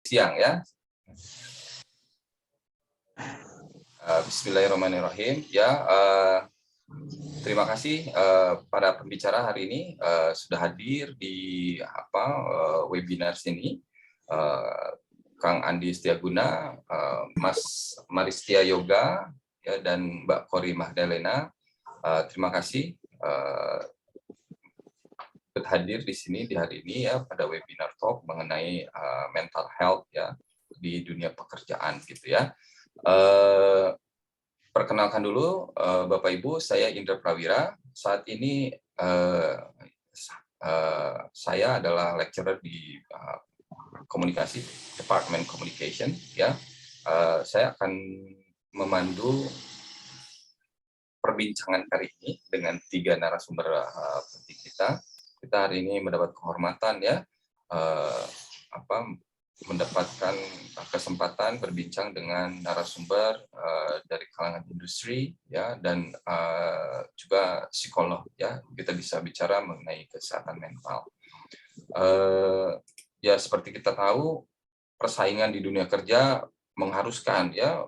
Siang ya. Bismillahirrahmanirrahim. Ya, terima kasih para pembicara hari ini sudah hadir di webinar sini. Kang Andi Setiaguna, Mas Maristia Yoga, ya, dan Mbak Kori Magdalena. Terima kasih hadir di sini di hari ini ya pada webinar talk mengenai mental health ya di dunia pekerjaan gitu ya. Perkenalkan dulu Bapak Ibu, saya Indra Prawira. Saat ini saya adalah lecturer di komunikasi, Department Communication ya. Saya akan memandu perbincangan kali ini dengan 3 narasumber penting kita. Kita hari ini mendapat kehormatan ya mendapatkan kesempatan berbincang dengan narasumber dari kalangan industri ya dan juga psikolog ya. Kita bisa bicara mengenai kesehatan mental. Ya seperti kita tahu persaingan di dunia kerja mengharuskan ya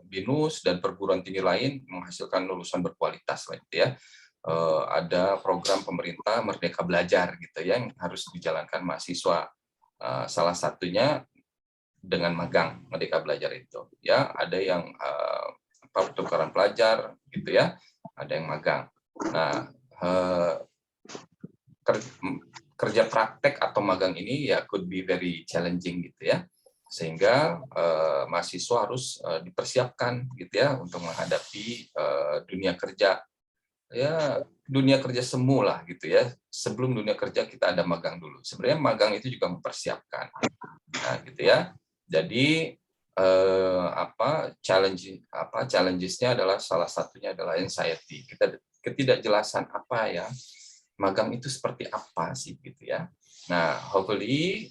BINUS dan perguruan tinggi lain menghasilkan lulusan berkualitas gitu ya. Ada program pemerintah Merdeka Belajar gitu ya, yang harus dijalankan mahasiswa. Salah satunya dengan magang Merdeka Belajar itu ya, ada yang pertukaran pelajar gitu ya, ada yang magang. Nah, kerja praktek atau magang ini ya could be very challenging gitu ya, sehingga mahasiswa harus dipersiapkan gitu ya untuk menghadapi dunia kerja ya, dunia kerja semu lah gitu ya. Sebelum dunia kerja kita ada magang dulu. Sebenarnya magang itu juga mempersiapkan. Nah, gitu ya. Jadi challenges-nya adalah salah satunya adalah anxiety. Ketidakjelasan apa ya, magang itu seperti apa sih gitu ya. Nah, hopefully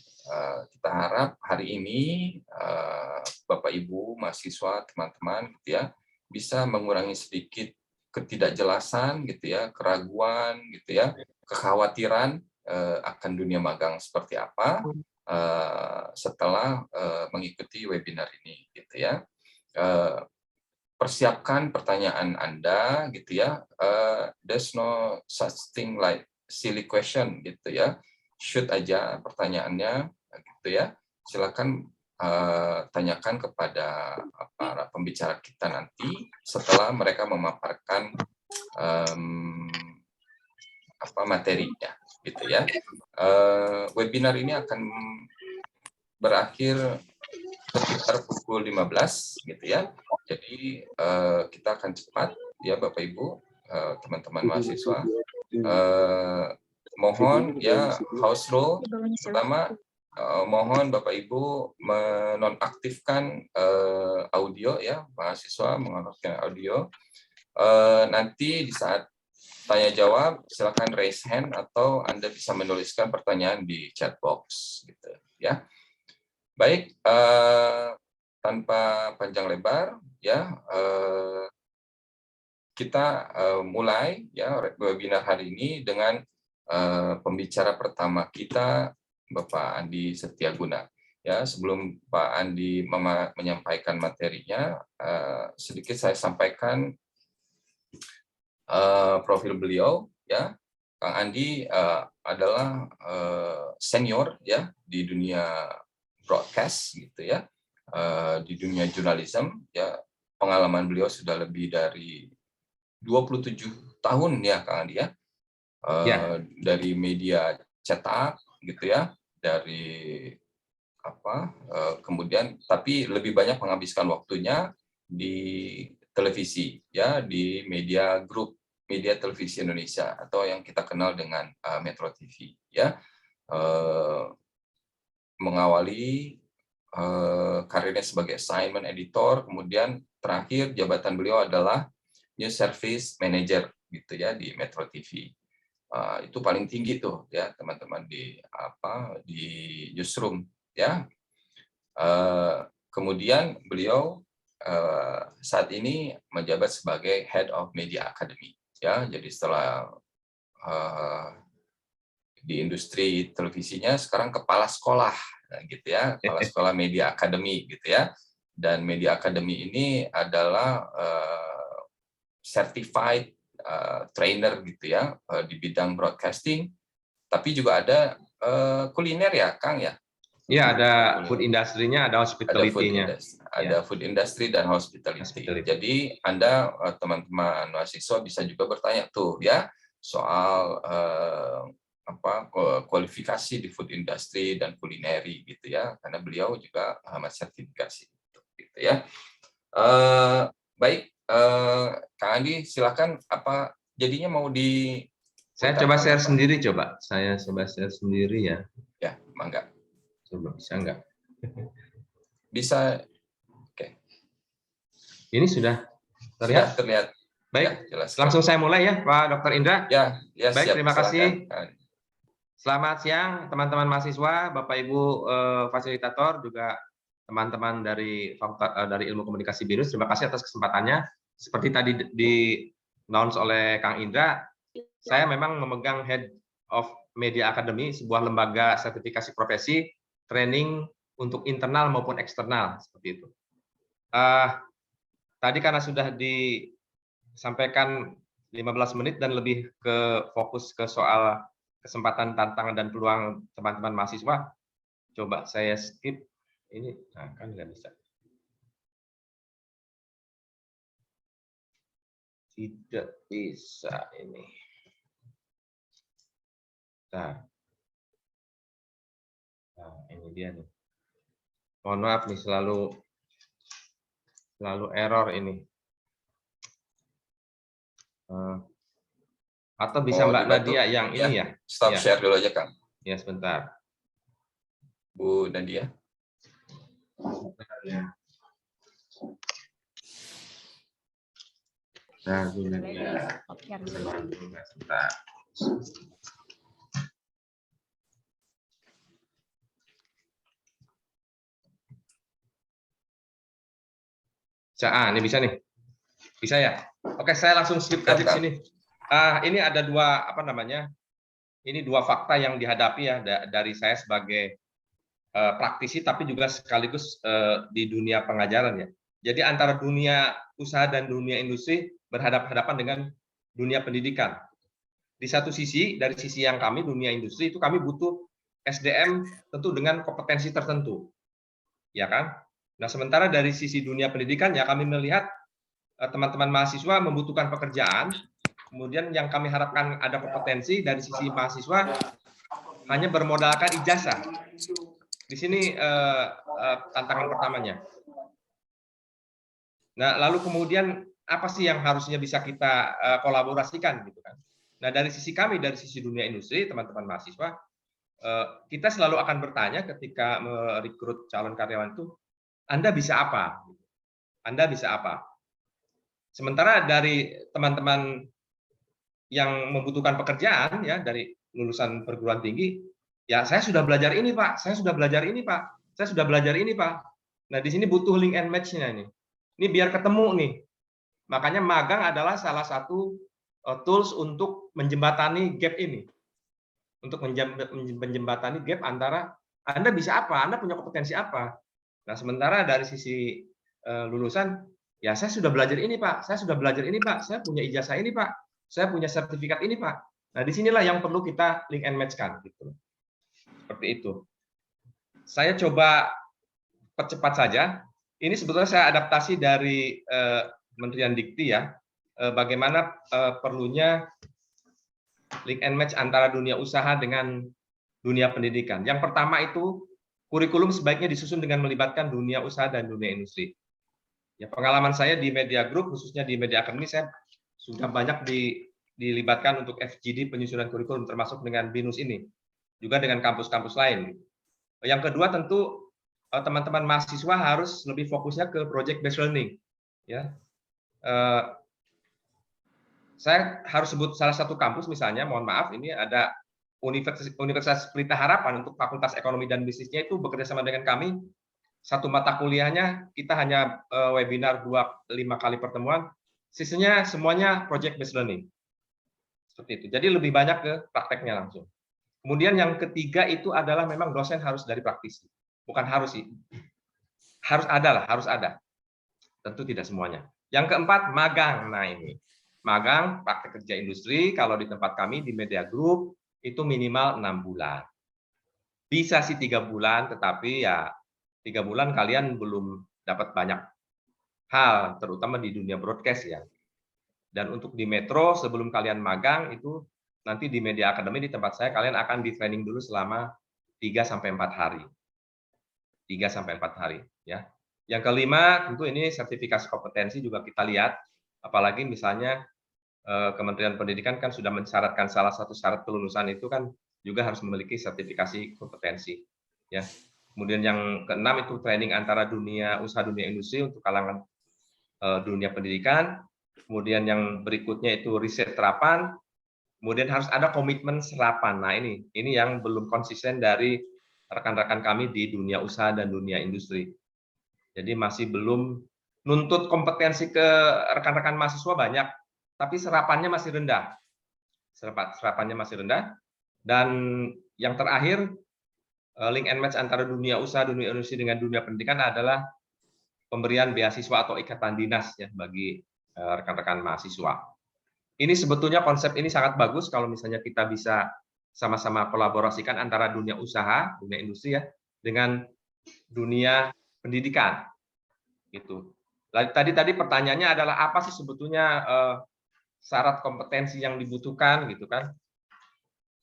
kita harap hari ini Bapak Ibu mahasiswa, teman-teman gitu ya, bisa mengurangi sedikit ketidakjelasan gitu ya, keraguan gitu ya, kekhawatiran akan dunia magang seperti apa setelah mengikuti webinar ini gitu ya. Persiapkan pertanyaan Anda gitu ya. There's no such thing like silly question gitu ya. Shoot aja pertanyaannya gitu ya. Silakan tanyakan kepada para pembicara kita nanti setelah mereka memaparkan materinya gitu ya. Webinar ini akan berakhir sekitar pukul 15 gitu ya. Jadi kita akan cepat ya Bapak Ibu, teman-teman mahasiswa. Mohon ya house rule pertama, mohon Bapak Ibu menonaktifkan audio ya, mahasiswa menonaktifkan audio. Nanti di saat tanya jawab silakan raise hand atau Anda bisa menuliskan pertanyaan di chat box gitu ya. Baik, tanpa panjang lebar ya, kita mulai ya webinar hari ini dengan pembicara pertama kita, Bapak Andi Setiaguna. Ya, sebelum Pak Andi menyampaikan materinya, sedikit saya sampaikan profil beliau ya. Kang Andi adalah senior ya di dunia broadcast gitu ya, di dunia jurnalisme ya. Pengalaman beliau sudah lebih dari 27 tahun ya Kang Andi ya. Dari media cetak gitu ya, dari kemudian tapi lebih banyak menghabiskan waktunya di televisi ya, di media grup media televisi Indonesia atau yang kita kenal dengan Metro TV ya. Mengawali karirnya sebagai assignment editor, kemudian terakhir jabatan beliau adalah News Service Manager gitu ya di Metro TV. Itu paling tinggi tuh ya teman-teman di newsroom ya. Kemudian beliau saat ini menjabat sebagai Head of Media Academy ya. Jadi setelah di industri televisinya sekarang kepala sekolah gitu ya, Kepala Sekolah Media Academy gitu ya. Dan Media Academy ini adalah certified trainer gitu ya di bidang broadcasting, tapi juga ada kuliner ya, Kang ya. Iya, ada food industry-nya, ada hospitality-nya. Ada food industry dan hospitality. Jadi Anda teman-teman mahasiswa bisa juga bertanya tuh ya soal kualifikasi di food industry dan kulineri gitu ya, karena beliau juga sertifikasi gitu ya. Baik, Kang Andi silakan, apa jadinya mau di saya coba share sendiri, saya coba share sendiri ya. Ya, mangga. Coba bisa enggak? Bisa. Oke. Ini sudah terlihat? Sudah terlihat. Baik, ya, langsung saya mulai ya, Pak Dr. Indra. Ya, baik, siap, terima kasih. Silakan. Selamat siang, teman-teman mahasiswa, Bapak Ibu fasilitator, juga teman-teman dari Ilmu Komunikasi BINUS. Terima kasih atas kesempatannya. Seperti tadi di-announce oleh Kang Indra, saya memang memegang Head of Media Academy, sebuah lembaga sertifikasi profesi, training untuk internal maupun eksternal, seperti itu. Tadi karena sudah disampaikan 15 menit dan lebih ke fokus ke soal kesempatan, tantangan, dan peluang teman-teman mahasiswa, coba saya skip ini. Nah, kan nggak bisa. Tidak bisa ini. Nah, ini dia nih. Mohon maaf nih, selalu error ini. Atau bisa Mbak Nadia yang ini ya? Stop share dulu aja, Kang. Ya, sebentar. Bu Nadia. Nah, Bu Nadia. Sebentar. Ini bisa nih. Bisa ya? Oke, saya langsung skip aja ke sini. Ini ada dua fakta yang dihadapi ya dari saya sebagai praktisi, tapi juga sekaligus di dunia pengajaran ya. Jadi antara dunia usaha dan dunia industri berhadapan-hadapan dengan dunia pendidikan. Di satu sisi, dari sisi yang kami, dunia industri, itu kami butuh SDM tentu dengan kompetensi tertentu. Ya kan? Nah, sementara dari sisi dunia pendidikan ya kami melihat teman-teman mahasiswa membutuhkan pekerjaan, kemudian yang kami harapkan ada kompetensi dari sisi mahasiswa hanya bermodalkan ijazah. Di sini tantangan pertamanya. Nah, lalu kemudian apa sih yang harusnya bisa kita kolaborasikan gitu kan? Nah, dari sisi kami, dari sisi dunia industri, teman-teman mahasiswa, kita selalu akan bertanya ketika merekrut calon karyawan itu, Anda bisa apa? Anda bisa apa? Sementara dari teman-teman yang membutuhkan pekerjaan ya dari lulusan perguruan tinggi, ya saya sudah belajar ini Pak, saya sudah belajar ini Pak, saya sudah belajar ini Pak. Nah, di sini butuh link and match-nya nih. Ini biar ketemu nih. Makanya magang adalah salah satu tools untuk menjembatani gap ini. Untuk menjembatani gap antara Anda bisa apa, Anda punya kompetensi apa. Nah, sementara dari sisi lulusan, ya saya sudah belajar ini Pak, saya sudah belajar ini Pak, saya punya ijazah ini Pak, saya punya sertifikat ini Pak. Nah, disinilah yang perlu kita link and match-kan. Gitu. Seperti itu. Saya coba percepat saja. Ini sebetulnya saya adaptasi dari Kementerian Dikti ya, bagaimana perlunya link and match antara dunia usaha dengan dunia pendidikan. Yang pertama itu, kurikulum sebaiknya disusun dengan melibatkan dunia usaha dan dunia industri. Ya, pengalaman saya di Media Group, khususnya di Media Academy, saya sudah banyak dilibatkan untuk FGD penyusunan kurikulum, termasuk dengan BINUS ini, juga dengan kampus-kampus lain. Yang kedua tentu teman-teman mahasiswa harus lebih fokusnya ke project based learning. Ya, saya harus sebut salah satu kampus misalnya, mohon maaf, ini ada Universitas Pelita Harapan untuk Fakultas Ekonomi dan Bisnisnya itu bekerja sama dengan kami. Satu mata kuliahnya kita hanya webinar 5 kali pertemuan, sisanya semuanya project based learning. Seperti itu. Jadi lebih banyak ke prakteknya langsung. Kemudian yang ketiga itu adalah memang dosen harus dari praktisi. bukan harus sih, harus ada lah, harus ada. Tentu tidak semuanya. Yang keempat, magang. Nah ini, magang praktek kerja industri, kalau di tempat kami di Media Group, itu minimal 6 bulan. Bisa sih 3 bulan, tetapi ya 3 bulan kalian belum dapat banyak hal, terutama di dunia broadcast ya. Dan untuk di Metro, sebelum kalian magang, itu nanti di Media Academy di tempat saya, kalian akan di training dulu selama 3-4 hari. 3-4 hari. Ya. Yang kelima, tentu ini sertifikasi kompetensi juga kita lihat, apalagi misalnya Kementerian Pendidikan kan sudah mensyaratkan salah satu syarat kelulusan itu kan juga harus memiliki sertifikasi kompetensi. Ya. Kemudian yang keenam itu training antara dunia usaha dunia industri untuk kalangan dunia pendidikan. Kemudian yang berikutnya itu riset terapan. Kemudian harus ada komitmen serapan. Nah ini yang belum konsisten dari rekan-rekan kami di dunia usaha dan dunia industri. Jadi masih belum nuntut kompetensi ke rekan-rekan mahasiswa banyak, tapi serapannya masih rendah. Serapannya masih rendah. Dan yang terakhir, link and match antara dunia usaha, dunia industri dengan dunia pendidikan adalah pemberian beasiswa atau ikatan dinas ya bagi rekan-rekan mahasiswa. Ini sebetulnya konsep ini sangat bagus kalau misalnya kita bisa sama-sama kolaborasikan antara dunia usaha, dunia industri ya, dengan dunia pendidikan. Gitu. Tadi pertanyaannya adalah apa sih sebetulnya syarat kompetensi yang dibutuhkan gitu kan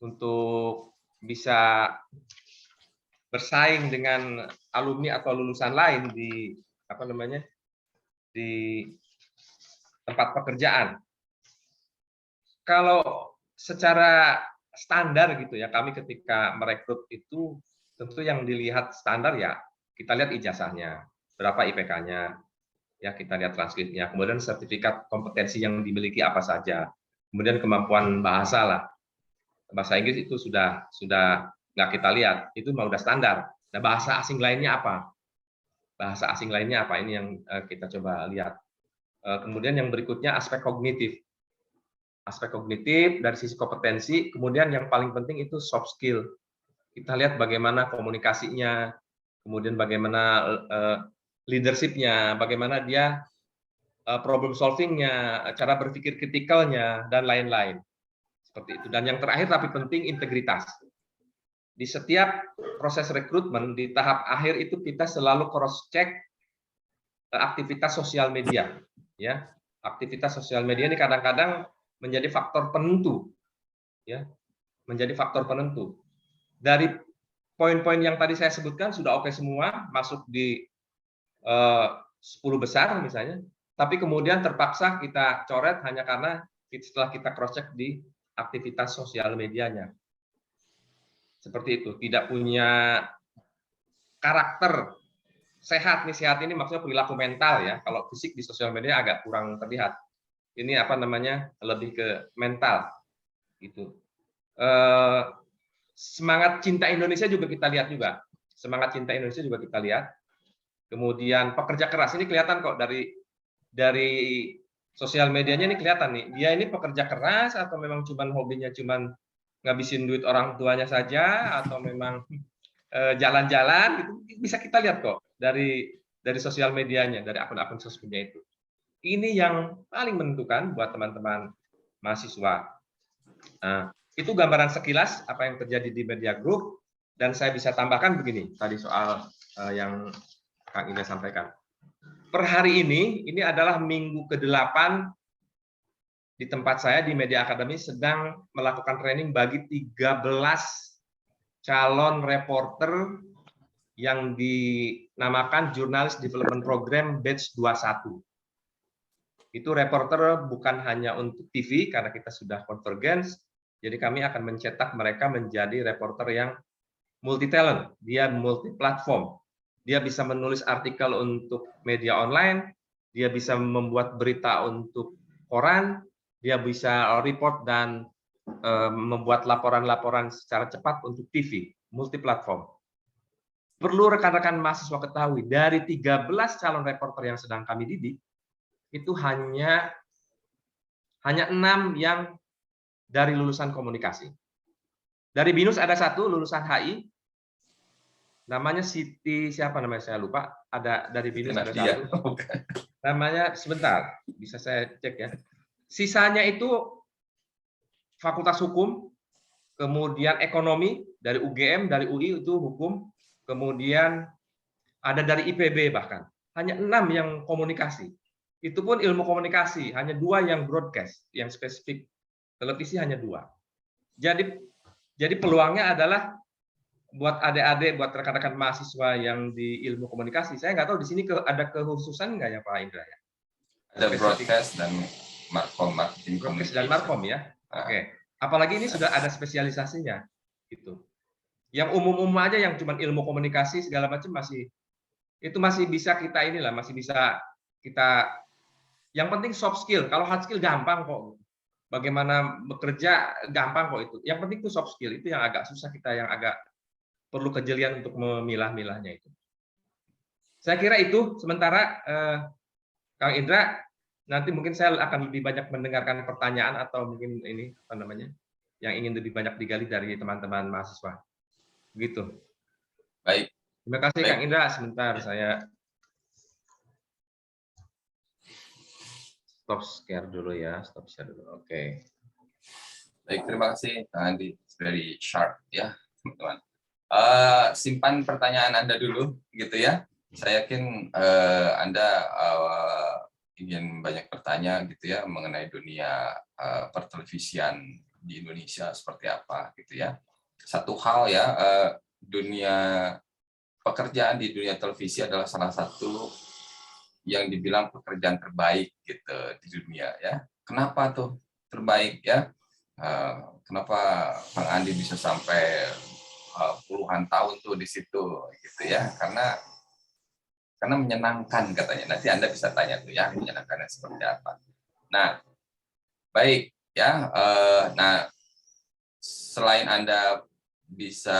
untuk bisa bersaing dengan alumni atau lulusan lain di di tempat pekerjaan. Kalau secara standar gitu ya, kami ketika merekrut itu tentu yang dilihat standar ya, kita lihat ijazahnya, berapa IPK-nya, ya kita lihat transkripnya, kemudian sertifikat kompetensi yang dimiliki apa saja, kemudian kemampuan bahasa lah, bahasa Inggris itu sudah nggak kita lihat, itu mah udah standar. Nah bahasa asing lainnya apa? Bahasa asing lainnya apa? Ini yang kita coba lihat. Kemudian yang berikutnya aspek kognitif. Aspek kognitif dari sisi kompetensi, kemudian yang paling penting itu soft skill. Kita lihat bagaimana komunikasinya, kemudian bagaimana leadership-nya, bagaimana dia problem solving-nya, cara berpikir kritikalnya, dan lain-lain. Seperti itu. Dan yang terakhir tapi penting integritas. Di setiap proses rekrutmen di tahap akhir itu kita selalu cross check aktivitas sosial media, ya. Aktivitas sosial media ini kadang-kadang menjadi faktor penentu, ya, menjadi faktor penentu. Dari poin-poin yang tadi saya sebutkan sudah oke semua, masuk di 10 besar misalnya, tapi kemudian terpaksa kita coret hanya karena setelah kita cross check di aktivitas sosial medianya. Seperti itu, tidak punya karakter sehat nih, sehat ini maksudnya perilaku mental ya. Kalau fisik di sosial media agak kurang terlihat. Ini lebih ke mental gitu. Semangat cinta Indonesia juga kita lihat juga. Semangat cinta Indonesia juga kita lihat. Kemudian pekerja keras ini kelihatan kok dari sosial medianya ini kelihatan nih. Dia ini pekerja keras atau memang hobinya ngabisin duit orang tuanya saja atau memang jalan-jalan gitu, bisa kita lihat kok dari sosial medianya, dari akun-akun sosmednya itu. Ini yang paling menentukan buat teman-teman mahasiswa. Nah, itu gambaran sekilas apa yang terjadi di Media Group, dan saya bisa tambahkan begini, tadi soal yang Kang Ida sampaikan. Per hari ini adalah minggu ke-8 di tempat saya di Media Academy sedang melakukan training bagi 13 calon reporter yang dinamakan Journalist Development Program Batch 21. Itu reporter bukan hanya untuk TV, karena kita sudah convergence, jadi kami akan mencetak mereka menjadi reporter yang multi talent, dia multi platform. Dia bisa menulis artikel untuk media online, dia bisa membuat berita untuk koran, dia bisa report dan membuat laporan-laporan secara cepat untuk TV, multi platform. Perlu rekan-rekan mahasiswa ketahui, dari 13 calon reporter yang sedang kami didik, itu hanya 6 yang dari lulusan komunikasi. Dari BINUS ada 1 lulusan HI, namanya Siti siapa namanya saya lupa, ada dari Siti BINUS ada Nadia. satu, namanya sebentar, bisa saya cek ya. Sisanya itu Fakultas Hukum, kemudian Ekonomi dari UGM, dari UI itu Hukum, kemudian ada dari IPB bahkan. Hanya 6 yang komunikasi. Itu pun ilmu komunikasi, hanya 2 yang broadcast, yang spesifik televisi hanya 2. Jadi peluangnya adalah buat adik-adik, buat rekan-rekan mahasiswa yang di ilmu komunikasi. Saya nggak tahu di sini ada kekhususan nggak ya Pak Indra ya? Ada Spesifik broadcast dan marketing broadcast dan communication. markom ya. Oke. Apalagi ini sudah ada spesialisasinya gitu. Yang umum-umum aja yang cuma ilmu komunikasi segala macam masih bisa kita inilah, masih bisa kita, yang penting soft skill. Kalau hard skill gampang kok. Bagaimana bekerja gampang kok itu. Yang penting itu soft skill, itu yang agak susah, kita yang agak perlu kejelian untuk memilah-milahnya itu. Saya kira itu sementara Kang Indra, nanti mungkin saya akan lebih banyak mendengarkan pertanyaan atau mungkin ini apa namanya, yang ingin lebih banyak digali dari teman-teman mahasiswa. Begitu. Baik, Terima kasih baik. Kang Indra, sebentar saya stop share dulu ya, stop share dulu. Oke. Baik, terima kasih Kang Andi. It's very sharp ya, teman-teman. Simpan pertanyaan Anda dulu, gitu ya. Saya yakin Anda ingin banyak bertanya, gitu ya, mengenai dunia pertelevisian di Indonesia seperti apa, gitu ya. Satu hal ya, dunia pekerjaan di dunia televisi adalah salah satu yang dibilang pekerjaan terbaik gitu di dunia ya. Kenapa tuh terbaik ya? Kenapa Bang Andi bisa sampai puluhan tahun tuh di situ gitu ya? Karena menyenangkan katanya. Nanti Anda bisa tanya tuh ya, menyenangkannya seperti apa. Nah, baik ya. Nah, selain Anda bisa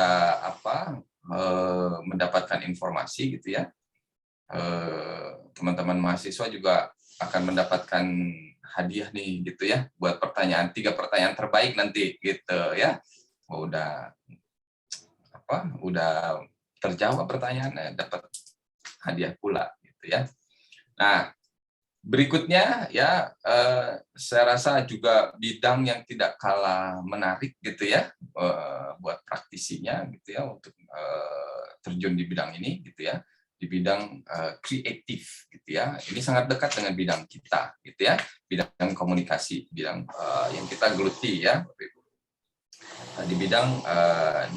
mendapatkan informasi gitu ya, teman-teman mahasiswa juga akan mendapatkan hadiah nih gitu ya, buat 3 pertanyaan terbaik nanti gitu ya. Udah terjawab pertanyaannya, dapat hadiah pula gitu ya. Nah, berikutnya ya, saya rasa juga bidang yang tidak kalah menarik gitu ya, buat praktisinya gitu ya, untuk terjun di bidang ini gitu ya, di bidang kreatif gitu ya. Ini sangat dekat dengan bidang kita gitu ya, bidang komunikasi, bidang yang kita geluti ya, di bidang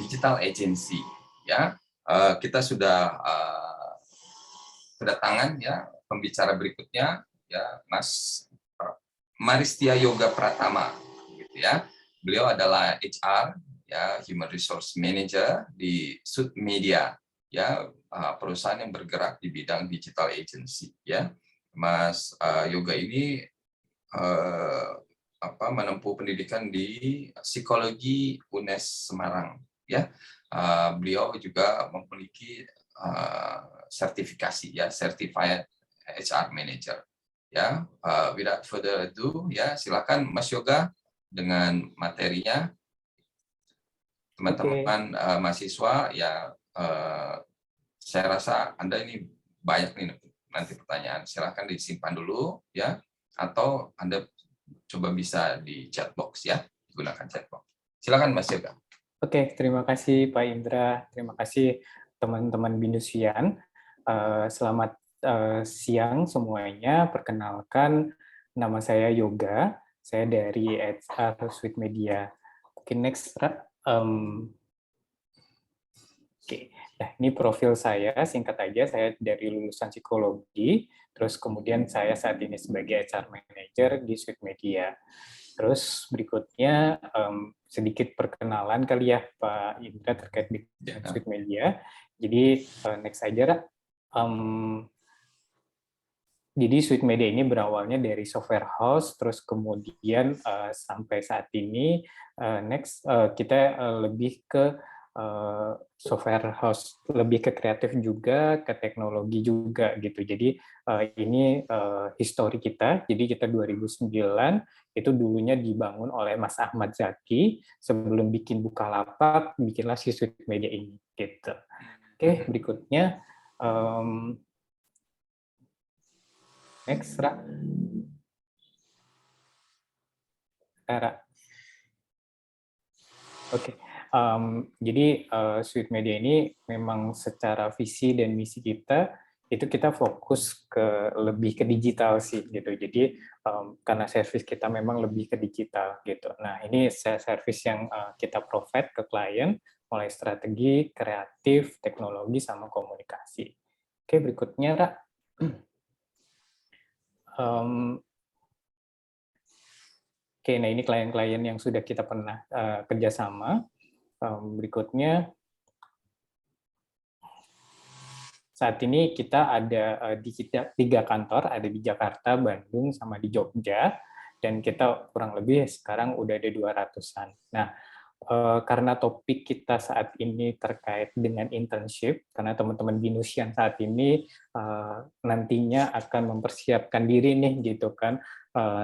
digital agency ya. Kita sudah kedatangan ya pembicara berikutnya ya, Mas Maristia Yoga Pratama gitu ya. Beliau adalah HR ya, Human Resource Manager di Sud Media ya, perusahaan yang bergerak di bidang digital agency ya. Mas Yoga ini menempuh pendidikan di psikologi UNES Semarang ya. Beliau juga memiliki sertifikasi ya, Certified HR Manager ya. Without further ado ya, silakan Mas Yoga dengan materinya. Teman-teman mahasiswa ya, saya rasa Anda ini banyak nih nanti pertanyaan, silakan disimpan dulu ya, atau Anda coba bisa di chat box ya, gunakan chat box. Silakan Mas Yoga. Oke, terima kasih Pak Indra, terima kasih teman-teman Bindusian. Selamat siang semuanya. Perkenalkan, nama saya Yoga. Saya dari HR Sweet Media. Oke, next. Oke, nah ini profil saya. Singkat aja, saya dari lulusan psikologi. Terus kemudian saya saat ini sebagai HR Manager di Sweet Media. Terus berikutnya sedikit perkenalan kali ya Pak Indra terkait dengan Sweet Media. Jadi next aja. Jadi Sweet Media ini berawalnya dari software house, terus kemudian sampai saat ini next kita lebih ke software house, lebih ke kreatif juga, ke teknologi juga gitu. Jadi ini histori kita. Jadi kita 2009 itu dulunya dibangun oleh Mas Ahmad Zaki, sebelum bikin Bukalapak, bikinlah si Sweet Media ini gitu. Oke, berikutnya next, Ra. Ra. Oke, jadi Sweet Media ini memang secara visi dan misi kita itu kita fokus ke lebih ke digital sih gitu. Jadi karena service kita memang lebih ke digital gitu. Nah ini service yang kita provide ke klien mulai strategi, kreatif, teknologi sama komunikasi. Oke berikutnya Ra. Oke, nah ini klien-klien yang sudah kita pernah kerjasama. Berikutnya, saat ini kita ada di 3 kantor, ada di Jakarta, Bandung, sama di Jogja, dan kita kurang lebih sekarang udah ada 200-an. Nah, karena topik kita saat ini terkait dengan internship, karena teman-teman Binusian saat ini nantinya akan mempersiapkan diri nih gitu kan,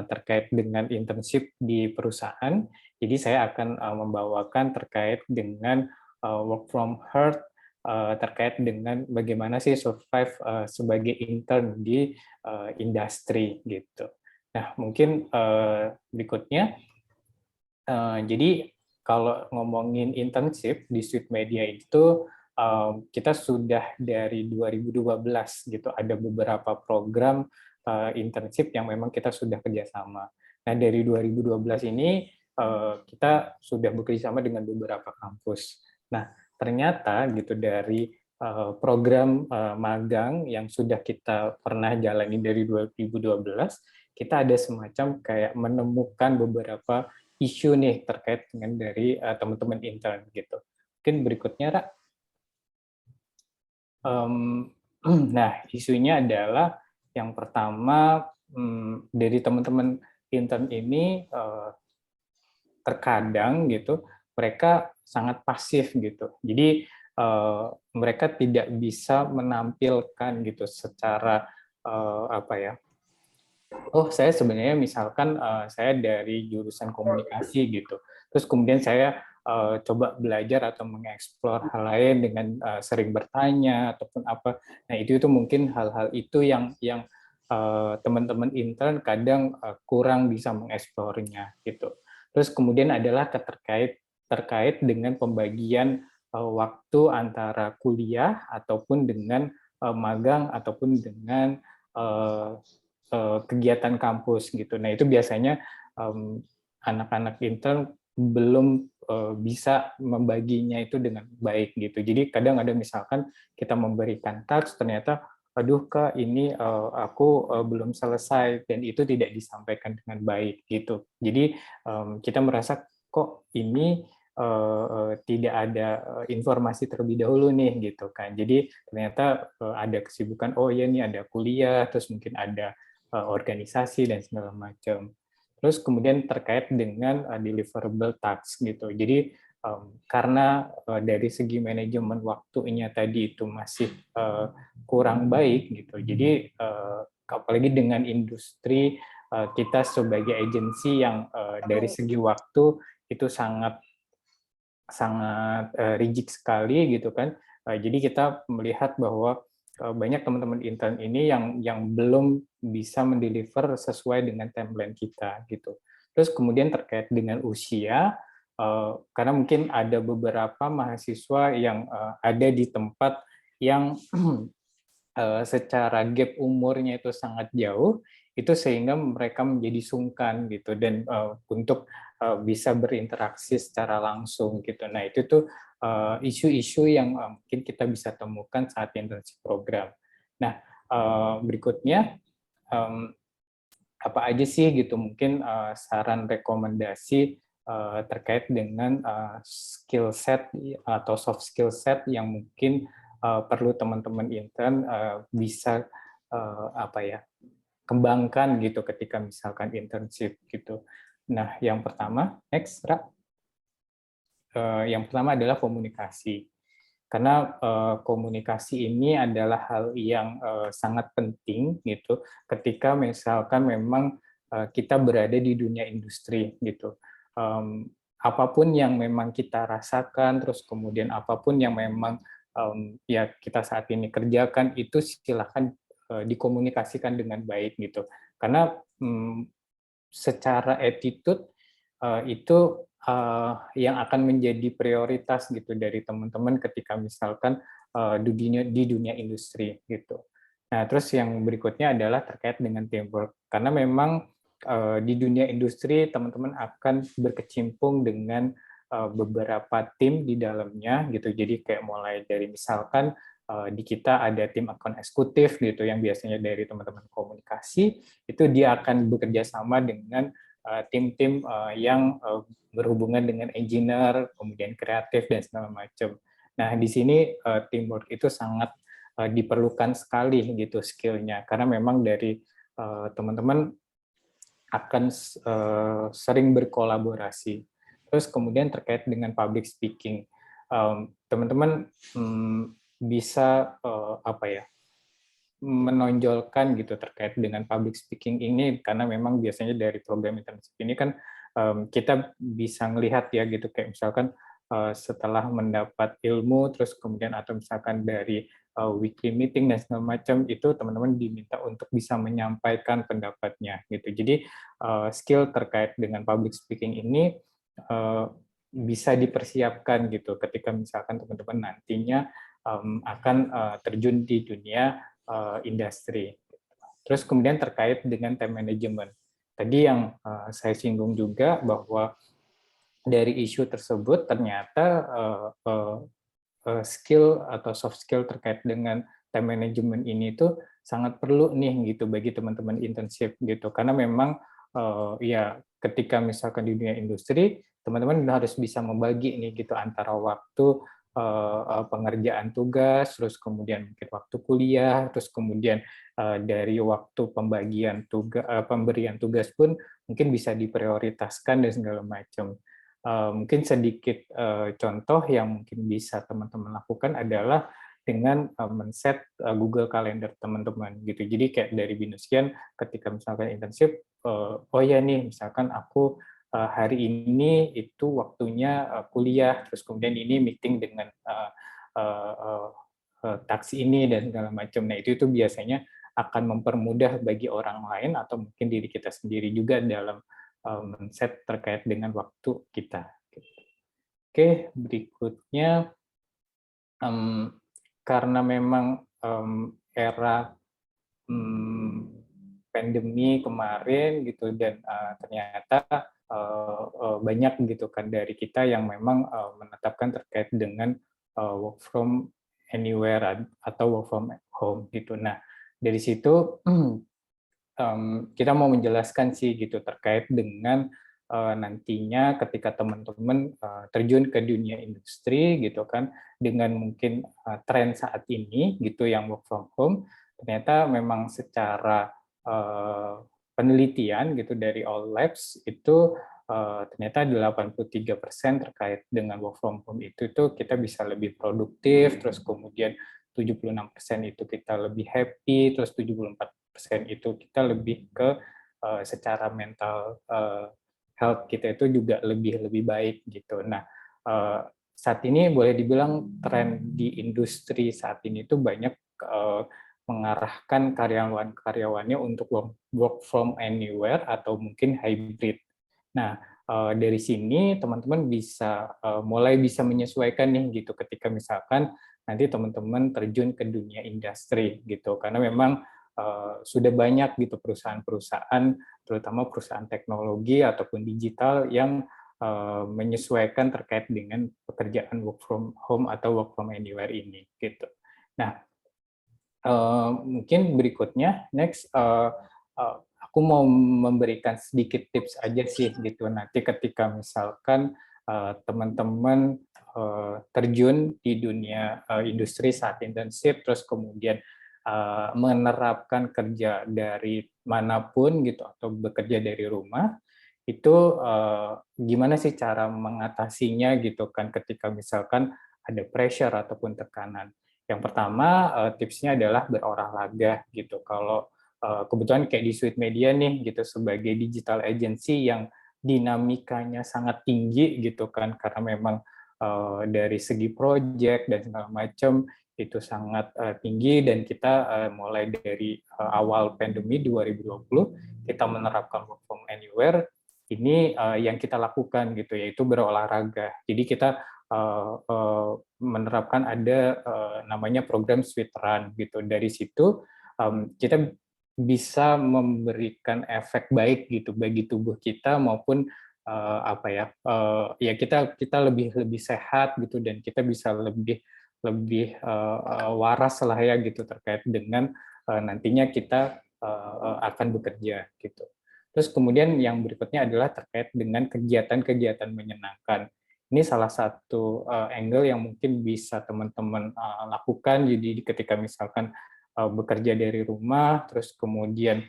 terkait dengan internship di perusahaan. Jadi saya akan membawakan terkait dengan work from home, terkait dengan bagaimana sih survive sebagai intern di industri gitu. Nah mungkin berikutnya, jadi kalau ngomongin internship di Sweet Media itu kita sudah dari 2012 gitu ada beberapa program internship yang memang kita sudah kerjasama. Nah dari 2012 ini kita sudah bekerjasama dengan beberapa kampus. Nah ternyata gitu dari program magang yang sudah kita pernah jalani dari 2012, kita ada semacam kayak menemukan beberapa isu nih terkait dengan dari teman-teman intern gitu. Mungkin berikutnya, Ra. Nah, isunya adalah yang pertama dari teman-teman intern ini terkadang gitu mereka sangat pasif gitu. Jadi mereka tidak bisa menampilkan gitu secara apa ya? Oh, saya sebenarnya misalkan saya dari jurusan komunikasi gitu. Terus kemudian saya coba belajar atau mengeksplor hal lain dengan sering bertanya ataupun apa. Nah, itu mungkin hal-hal itu yang teman-teman intern kadang kurang bisa mengeksplornya gitu. Terus kemudian adalah terkait dengan pembagian waktu antara kuliah ataupun dengan magang ataupun dengan kegiatan kampus gitu. Nah itu biasanya anak-anak intern belum bisa membaginya itu dengan baik gitu. Jadi kadang ada misalkan kita memberikan task ternyata aduh Kak ini aku belum selesai dan itu tidak disampaikan dengan baik gitu. Jadi kita merasa kok ini tidak ada informasi terlebih dahulu nih gitu kan. Jadi ternyata ada kesibukan oh ya ini ada kuliah terus mungkin ada organisasi dan segala macam. Terus kemudian terkait dengan deliverable task gitu. Jadi karena dari segi manajemen waktunya tadi itu masih kurang baik gitu. Jadi apalagi dengan industri kita sebagai agensi yang dari segi waktu itu sangat rigid sekali gitu kan. Jadi kita melihat bahwa banyak teman-teman intern ini yang belum bisa mendeliver sesuai dengan timeline kita gitu. Terus kemudian terkait dengan usia, karena mungkin ada beberapa mahasiswa yang ada di tempat yang secara gap umurnya itu sangat jauh, itu sehingga mereka menjadi sungkan gitu dan untuk bisa berinteraksi secara langsung gitu. Nah itu tuh isu-isu yang mungkin kita bisa temukan saat internship program. Nah berikutnya apa aja sih gitu mungkin saran rekomendasi terkait dengan skill set atau soft skill set yang mungkin perlu teman-teman intern bisa apa ya kembangkan gitu ketika misalkan internship gitu. Nah, yang pertama, next, Ra. Yang pertama adalah komunikasi. Karena komunikasi ini adalah hal yang sangat penting gitu ketika misalkan memang kita berada di dunia industri gitu. Apapun yang memang kita rasakan, terus kemudian apapun yang memang ya kita saat ini kerjakan itu silahkan dikomunikasikan dengan baik gitu. Karena secara attitude itu yang akan menjadi prioritas gitu dari teman-teman ketika misalkan di dunia industri gitu. Nah, terus yang berikutnya adalah terkait dengan teamwork, karena memang di dunia industri teman-teman akan berkecimpung dengan beberapa tim di dalamnya gitu. Jadi kayak mulai dari misalkan di kita ada tim akun eksekutif gitu yang biasanya dari teman-teman komunikasi, itu dia akan bekerja sama dengan tim-tim yang berhubungan dengan engineer, kemudian kreatif dan segala macam. Nah, di sini teamwork itu sangat diperlukan sekali gitu skillnya, karena memang dari teman-teman akan sering berkolaborasi. Terus kemudian terkait dengan public speaking, teman-teman bisa apa ya, menonjolkan gitu terkait dengan public speaking ini, karena memang biasanya dari program internship ini kan kita bisa melihat ya gitu, kayak misalkan setelah mendapat ilmu terus kemudian atau misalkan dari weekly meeting dan segala macam, itu teman-teman diminta untuk bisa menyampaikan pendapatnya gitu. Jadi skill terkait dengan public speaking ini bisa dipersiapkan gitu ketika misalkan teman-teman nantinya akan terjun di dunia industri. Terus kemudian terkait dengan time management. Tadi yang saya singgung juga bahwa dari isu tersebut ternyata skill atau soft skill terkait dengan time management ini tuh sangat perlu nih gitu bagi teman-teman internship gitu, karena memang ya ketika misalkan di dunia industri teman-teman harus bisa membagi nih gitu antara waktu pengerjaan tugas, terus kemudian mungkin waktu kuliah, terus kemudian dari waktu pemberian tugas pun mungkin bisa diprioritaskan dan segala macam. Mungkin sedikit contoh yang mungkin bisa teman-teman lakukan adalah dengan men-set Google Calendar teman-teman gitu. Jadi kayak dari Binusian ketika misalkan internship, oh ya nih misalkan aku hari ini itu waktunya kuliah, terus kemudian ini meeting dengan taksi ini dan segala macam. Nah itu biasanya akan mempermudah bagi orang lain atau mungkin diri kita sendiri juga dalam men-set terkait dengan waktu kita. Oke, berikutnya karena memang era pandemi kemarin gitu dan ternyata banyak gitu kan dari kita yang memang menetapkan terkait dengan work from anywhere atau work from home gitu. Nah, dari situ kita mau menjelaskan sih gitu terkait dengan nantinya ketika teman-teman terjun ke dunia industri gitu kan, dengan mungkin tren saat ini gitu yang work from home, ternyata memang secara penelitian gitu dari All Labs itu ternyata 83% terkait dengan work from home itu kita bisa lebih produktif, terus kemudian 76% itu kita lebih happy, terus 74% itu kita lebih ke secara mental health kita itu juga lebih baik gitu. Nah, saat ini boleh dibilang tren di industri saat ini itu banyak mengarahkan karyawan-karyawannya untuk work from anywhere atau mungkin hybrid. Nah, dari sini teman-teman bisa mulai bisa menyesuaikan nih gitu ketika misalkan nanti teman-teman terjun ke dunia industri gitu, karena memang sudah banyak gitu perusahaan-perusahaan, terutama perusahaan teknologi ataupun digital yang menyesuaikan terkait dengan pekerjaan work from home atau work from anywhere ini gitu. Nah, mungkin berikutnya next aku mau memberikan sedikit tips aja sih gitu, nanti ketika misalkan teman-teman terjun di dunia industri saat internship, terus kemudian menerapkan kerja dari manapun gitu atau bekerja dari rumah, itu gimana sih cara mengatasinya gitu kan ketika misalkan ada pressure ataupun tekanan. Yang pertama tipsnya adalah berolahraga gitu. Kalau kebetulan kayak di Sweet Media nih gitu sebagai digital agency yang dinamikanya sangat tinggi gitu kan, karena memang dari segi project dan segala macam itu sangat tinggi, dan kita mulai dari awal pandemi 2020 kita menerapkan work from anywhere. Ini yang kita lakukan gitu, yaitu berolahraga. Jadi kita menerapkan ada namanya program Sweet Run gitu. Dari situ kita bisa memberikan efek baik gitu bagi tubuh kita maupun ya kita lebih sehat gitu, dan kita bisa lebih waras lah ya gitu terkait dengan nantinya kita akan bekerja gitu. Terus kemudian yang berikutnya adalah terkait dengan kegiatan-kegiatan menyenangkan. Ini salah satu angle yang mungkin bisa teman-teman lakukan. Jadi ketika misalkan bekerja dari rumah, terus kemudian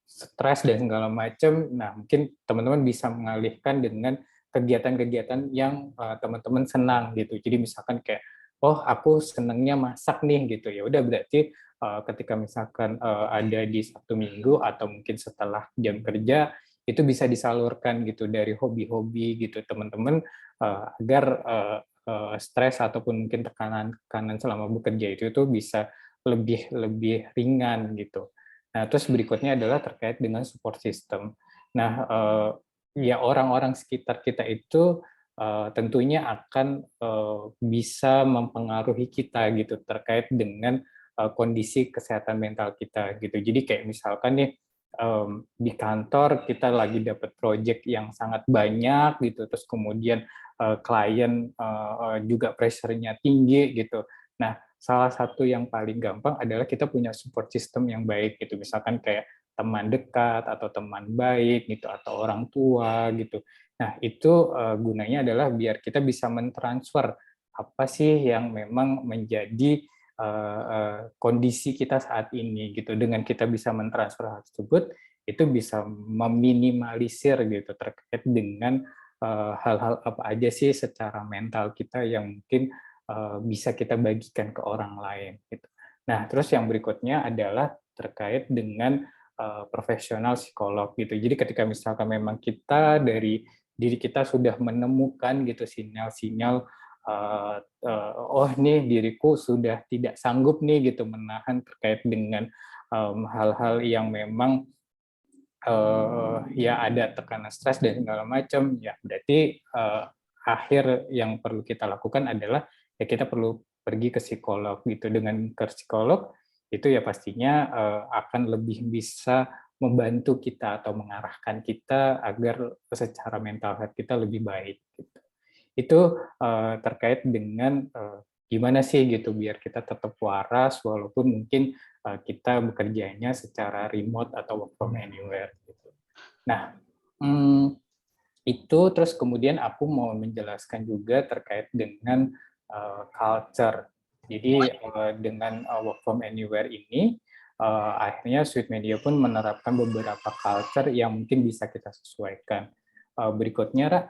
stres dan segala macam, nah mungkin teman-teman bisa mengalihkan dengan kegiatan-kegiatan yang teman-teman senang gitu. Jadi misalkan kayak, oh aku senangnya masak nih gitu, ya udah berarti ketika misalkan ada di Sabtu Minggu atau mungkin setelah jam kerja, itu bisa disalurkan gitu dari hobi-hobi gitu teman-teman, agar stres ataupun mungkin tekanan selama bekerja itu bisa lebih ringan gitu. Nah, terus berikutnya adalah terkait dengan support system. Nah, ya orang-orang sekitar kita itu tentunya akan bisa mempengaruhi kita gitu terkait dengan kondisi kesehatan mental kita gitu. Jadi kayak misalkan nih di kantor kita lagi dapat project yang sangat banyak gitu, terus kemudian klien juga pressure-nya tinggi gitu. Nah, salah satu yang paling gampang adalah kita punya support system yang baik gitu, misalkan kayak teman dekat atau teman baik gitu atau orang tua gitu. Nah, itu gunanya adalah biar kita bisa mentransfer apa sih yang memang menjadi kondisi kita saat ini gitu. Dengan kita bisa mentransfer hal tersebut, itu bisa meminimalisir gitu terkait dengan hal-hal apa aja sih secara mental kita yang mungkin bisa kita bagikan ke orang lain gitu. Nah, terus yang berikutnya adalah terkait dengan profesional psikolog gitu. Jadi ketika misalkan memang kita dari diri kita sudah menemukan gitu sinyal-sinyal oh nih diriku sudah tidak sanggup nih gitu menahan terkait dengan hal-hal yang memang ya ada tekanan stres dan segala macam, ya berarti akhir yang perlu kita lakukan adalah ya kita perlu pergi ke psikolog gitu. Dengan ke psikolog itu ya pastinya akan lebih bisa membantu kita atau mengarahkan kita agar secara mental health kita lebih baik gitu. Itu terkait dengan gimana sih gitu biar kita tetap waras walaupun mungkin kita bekerjanya secara remote atau work from anywhere gitu. Nah, itu terus kemudian aku mau menjelaskan juga terkait dengan culture. Jadi dengan work from anywhere ini akhirnya Sweet Media pun menerapkan beberapa culture yang mungkin bisa kita sesuaikan. Berikutnya, Ra.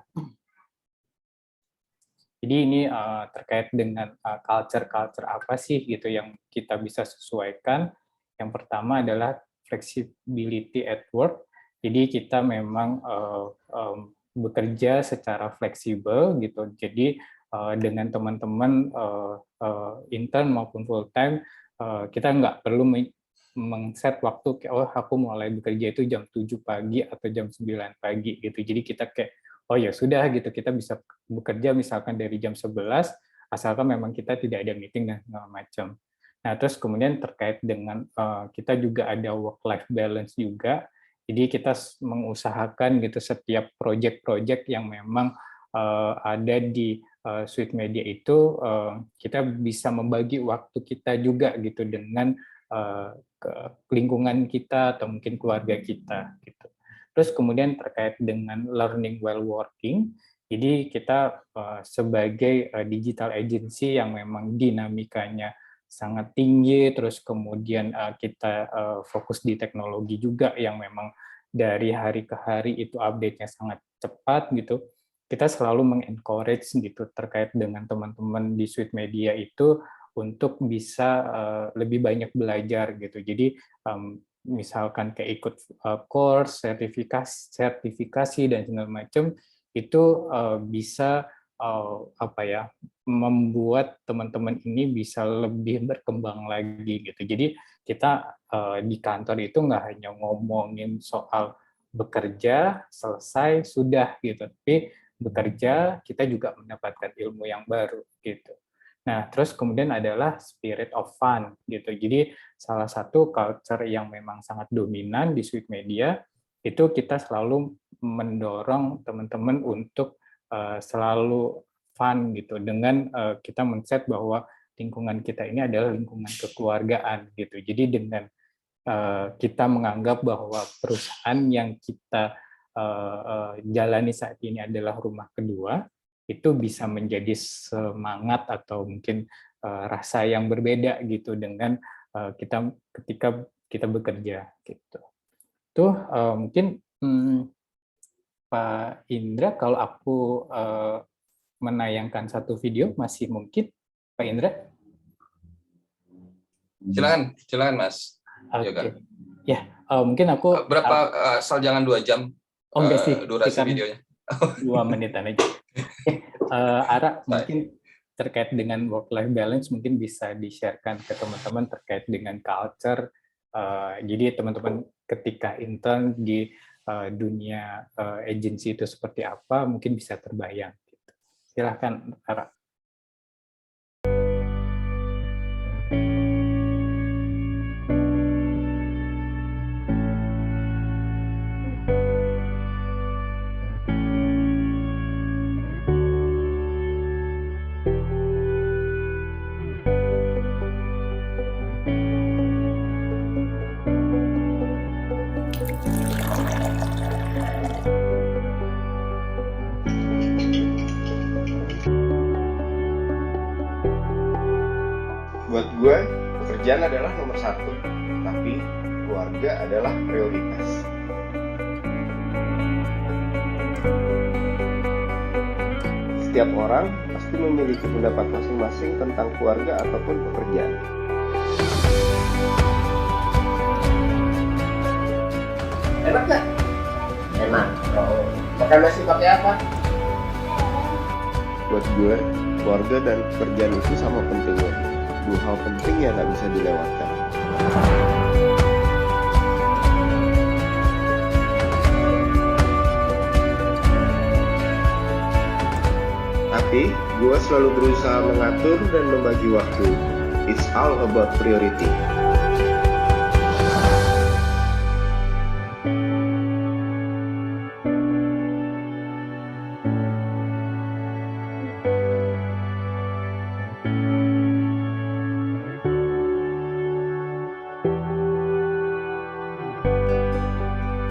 Jadi ini terkait dengan culture-culture apa sih gitu yang kita bisa sesuaikan. Yang pertama adalah flexibility at work. Jadi kita memang bekerja secara fleksibel gitu. Jadi dengan teman-teman intern maupun full time kita nggak perlu meng-set waktu kayak oh aku mulai bekerja itu jam 7 pagi atau jam 9 pagi gitu. Jadi kita kayak oh ya sudah gitu kita bisa bekerja misalkan dari jam 11 asalkan memang kita tidak ada meeting dan segala macam. Nah, terus kemudian terkait dengan kita juga ada work life balance juga. Jadi kita mengusahakan gitu setiap project-project yang memang ada di Sweet Media itu kita bisa membagi waktu kita juga gitu dengan ke lingkungan kita atau mungkin keluarga kita gitu. Terus kemudian terkait dengan learning while working, jadi kita sebagai digital agency yang memang dinamikanya sangat tinggi, terus kemudian kita fokus di teknologi juga yang memang dari hari ke hari itu update-nya sangat cepat gitu. Kita selalu mengencourage gitu terkait dengan teman-teman di Sweet Media itu untuk bisa lebih banyak belajar gitu. Jadi misalkan kayak ikut course, sertifikasi dan segala macam itu bisa apa ya, membuat teman-teman ini bisa lebih berkembang lagi gitu. Jadi kita di kantor itu nggak hanya ngomongin soal bekerja selesai sudah gitu, tapi bekerja kita juga mendapatkan ilmu yang baru gitu. Nah, terus kemudian adalah spirit of fun gitu. Jadi salah satu culture yang memang sangat dominan di Sweet Media itu kita selalu mendorong teman-teman untuk selalu fun gitu dengan kita men-set bahwa lingkungan kita ini adalah lingkungan kekeluargaan gitu. Jadi dengan kita menganggap bahwa perusahaan yang kita jalani saat ini adalah rumah kedua, itu bisa menjadi semangat atau mungkin rasa yang berbeda gitu dengan kita ketika kita bekerja gitu. Tuh mungkin Pak Indra, kalau aku menayangkan satu video masih mungkin, Pak Indra? Silakan Mas. Oke. Ya, mungkin aku berapa asal jangan 2 jam oh, enggak sih, durasi videonya. 2 menitan aja. Ara, mungkin terkait dengan work-life balance mungkin bisa di-sharekan ke teman-teman terkait dengan culture. Jadi teman-teman ketika intern di dunia agency itu seperti apa, mungkin bisa terbayang. Gitu. Silahkan, Ara. Buat gue, pekerjaan adalah nomor 1, tapi keluarga adalah prioritas. Setiap orang pasti memiliki pendapat masing-masing tentang keluarga ataupun pekerjaan. Enak gak? Enak. Makan nasi pakai apa? Buat gue, keluarga dan pekerjaan itu sama pentingnya. 2 hal penting yang gak bisa dilewatkan. Tapi, gue selalu berusaha mengatur dan membagi waktu. It's all about priority.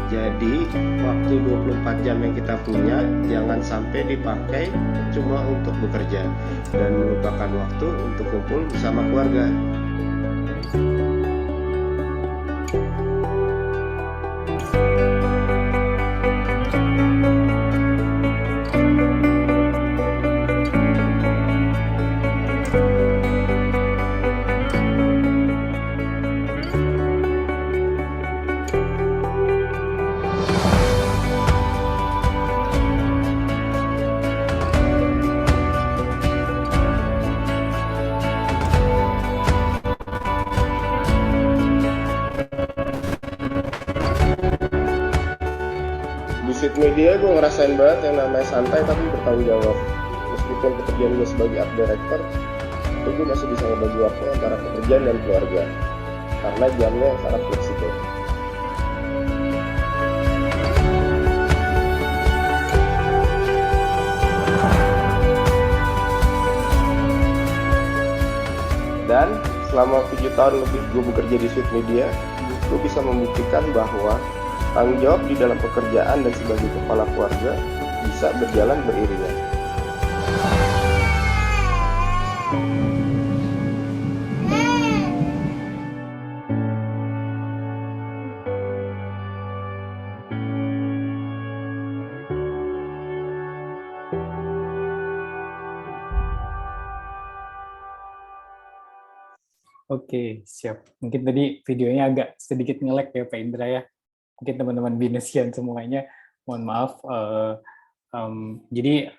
Jadi, waktu 24 jam yang kita punya jangan sampai dipakai cuma untuk bekerja dan melupakan waktu untuk kumpul bersama keluarga. Sweet Media gue ngerasain banget yang namanya santai tapi bertanggung jawab. Meskipun pekerjaan gue sebagai art director, itu gue masih bisa ngebagi waktu antara pekerjaan dan keluarga karena jamnya sangat fleksibel. Dan selama 7 tahun lebih gue bekerja di Sweet Media, gue bisa membuktikan bahwa tanggung jawab di dalam pekerjaan dan sebagai kepala keluarga bisa berjalan beriringan. Oke, siap. Mungkin tadi videonya agak sedikit nge-lag ya Pak Indra ya. Mungkin teman-teman binesian semuanya, mohon maaf Jadi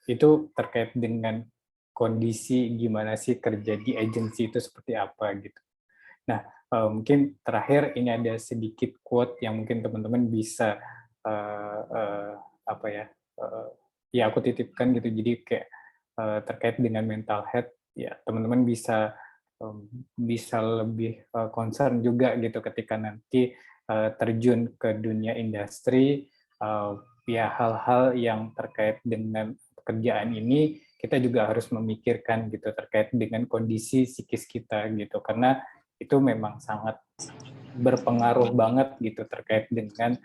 itu terkait dengan kondisi gimana sih kerja di agensi itu seperti apa gitu. Nah, mungkin terakhir ini ada sedikit quote yang mungkin teman-teman bisa apa ya? Ya aku titipkan gitu. Jadi kayak terkait dengan mental health, ya teman-teman bisa lebih concern juga gitu ketika nanti terjun ke dunia industri. Ya hal-hal yang terkait dengan pekerjaan ini kita juga harus memikirkan gitu terkait dengan kondisi psikis kita gitu, karena itu memang sangat berpengaruh banget gitu terkait dengan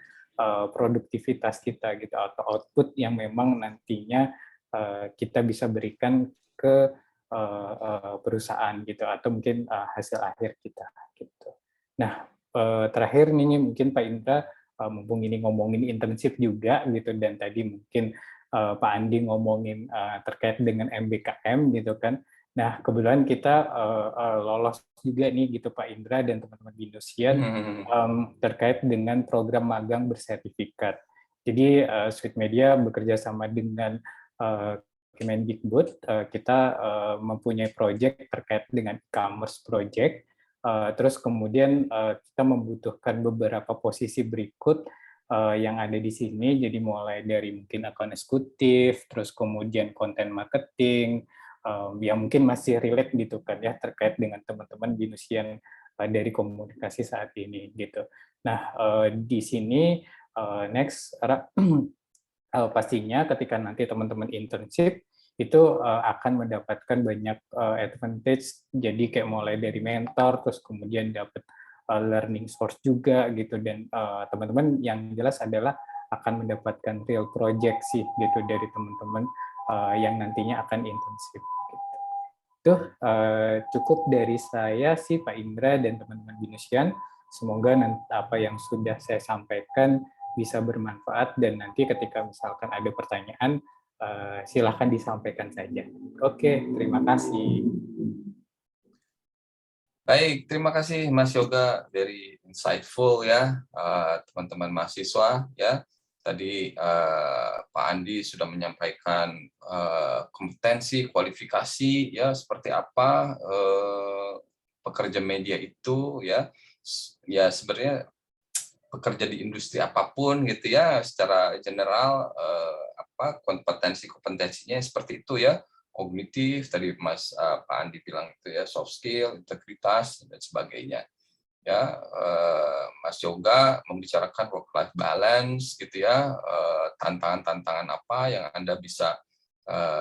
produktivitas kita gitu, atau output yang memang nantinya kita bisa berikan ke perusahaan gitu, atau mungkin hasil akhir kita gitu. Nah, terakhir nih mungkin Pak Indra, mumpung ini ngomongin internship juga gitu, dan tadi mungkin Pak Andi ngomongin terkait dengan MBKM gitu kan. Nah, kebetulan kita lolos juga nih gitu Pak Indra dan teman-teman Bindusian terkait dengan program magang bersertifikat. Jadi Sweet Media bekerja sama dengan Kemendikbud, kita mempunyai proyek terkait dengan e-commerce project. Terus kemudian kita membutuhkan beberapa posisi berikut yang ada di sini. Jadi mulai dari mungkin akun eksekutif, terus kemudian konten marketing, yang mungkin masih relate gitu kan ya terkait dengan teman-teman Binusian dari komunikasi saat ini gitu. Nah, di sini next pastinya ketika nanti teman-teman internship itu akan mendapatkan banyak advantage, jadi kayak mulai dari mentor, terus kemudian dapat learning source juga gitu, dan teman-teman yang jelas adalah akan mendapatkan real project sih gitu dari teman-teman yang nantinya akan internship gitu. Itu cukup dari saya sih Pak Indra dan teman-teman Binusian. Semoga nanti apa yang sudah saya sampaikan bisa bermanfaat, dan nanti ketika misalkan ada pertanyaan silahkan disampaikan saja. Oke, terima kasih. Baik, terima kasih Mas Yoga, dari insightful ya teman-teman mahasiswa ya. Tadi Pak Andi sudah menyampaikan kompetensi, kualifikasi ya seperti apa pekerja media itu ya. Ya sebenarnya bekerja di industri apapun gitu ya, secara general kompetensinya seperti itu ya. Kognitif tadi Pak Andi bilang itu ya, soft skill, integritas dan sebagainya ya. Mas Yoga membicarakan work life balance gitu ya, tantangan-tantangan apa yang Anda bisa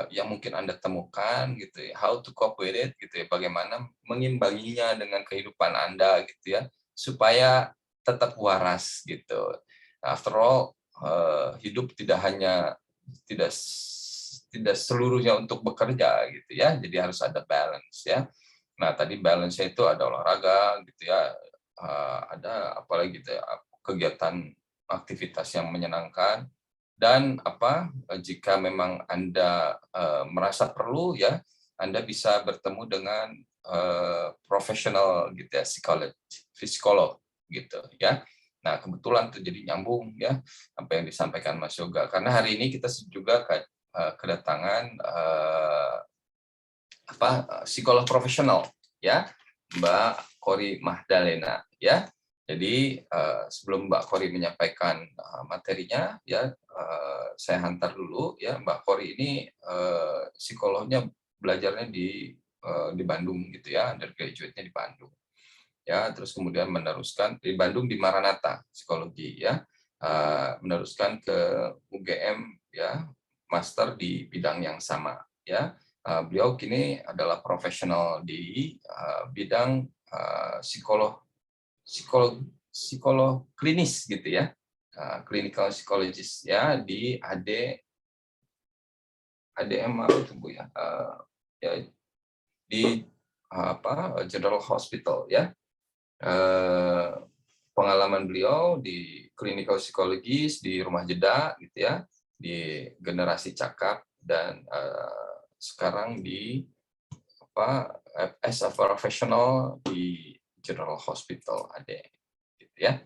yang mungkin Anda temukan gitu ya, how to cope with it gitu ya, bagaimana mengimbanginya dengan kehidupan Anda gitu ya, supaya tetap waras gitu. After all, hidup tidak seluruhnya untuk bekerja gitu ya, jadi harus ada balance ya. Nah tadi balance-nya itu ada olahraga gitu ya, ada apalagi gitu ya, kegiatan aktivitas yang menyenangkan, dan jika memang Anda merasa perlu ya, Anda bisa bertemu dengan profesional gitu ya, psikolog gitu ya. Nah kebetulan itu jadi nyambung ya apa yang disampaikan Mas Yoga, karena hari ini kita juga kedatangan psikolog profesional ya, Mbak Kori Mahdalena ya. Jadi sebelum Mbak Kori menyampaikan materinya ya, saya hantar dulu ya. Mbak Kori ini psikolognya belajarnya di Bandung gitu ya, undergraduate-nya di Bandung ya, terus kemudian meneruskan di Bandung di Maranatha Psikologi ya, meneruskan ke UGM ya, master di bidang yang sama ya. Beliau kini adalah profesional di bidang psikolog klinis gitu ya, clinical psychologist ya, di ADM itu Bu ya, di General Hospital ya. Pengalaman beliau di clinical psychologist di Rumah Jeda gitu ya, di Generasi Cakap, dan sekarang di as a professional di General Hospital AD gitu ya.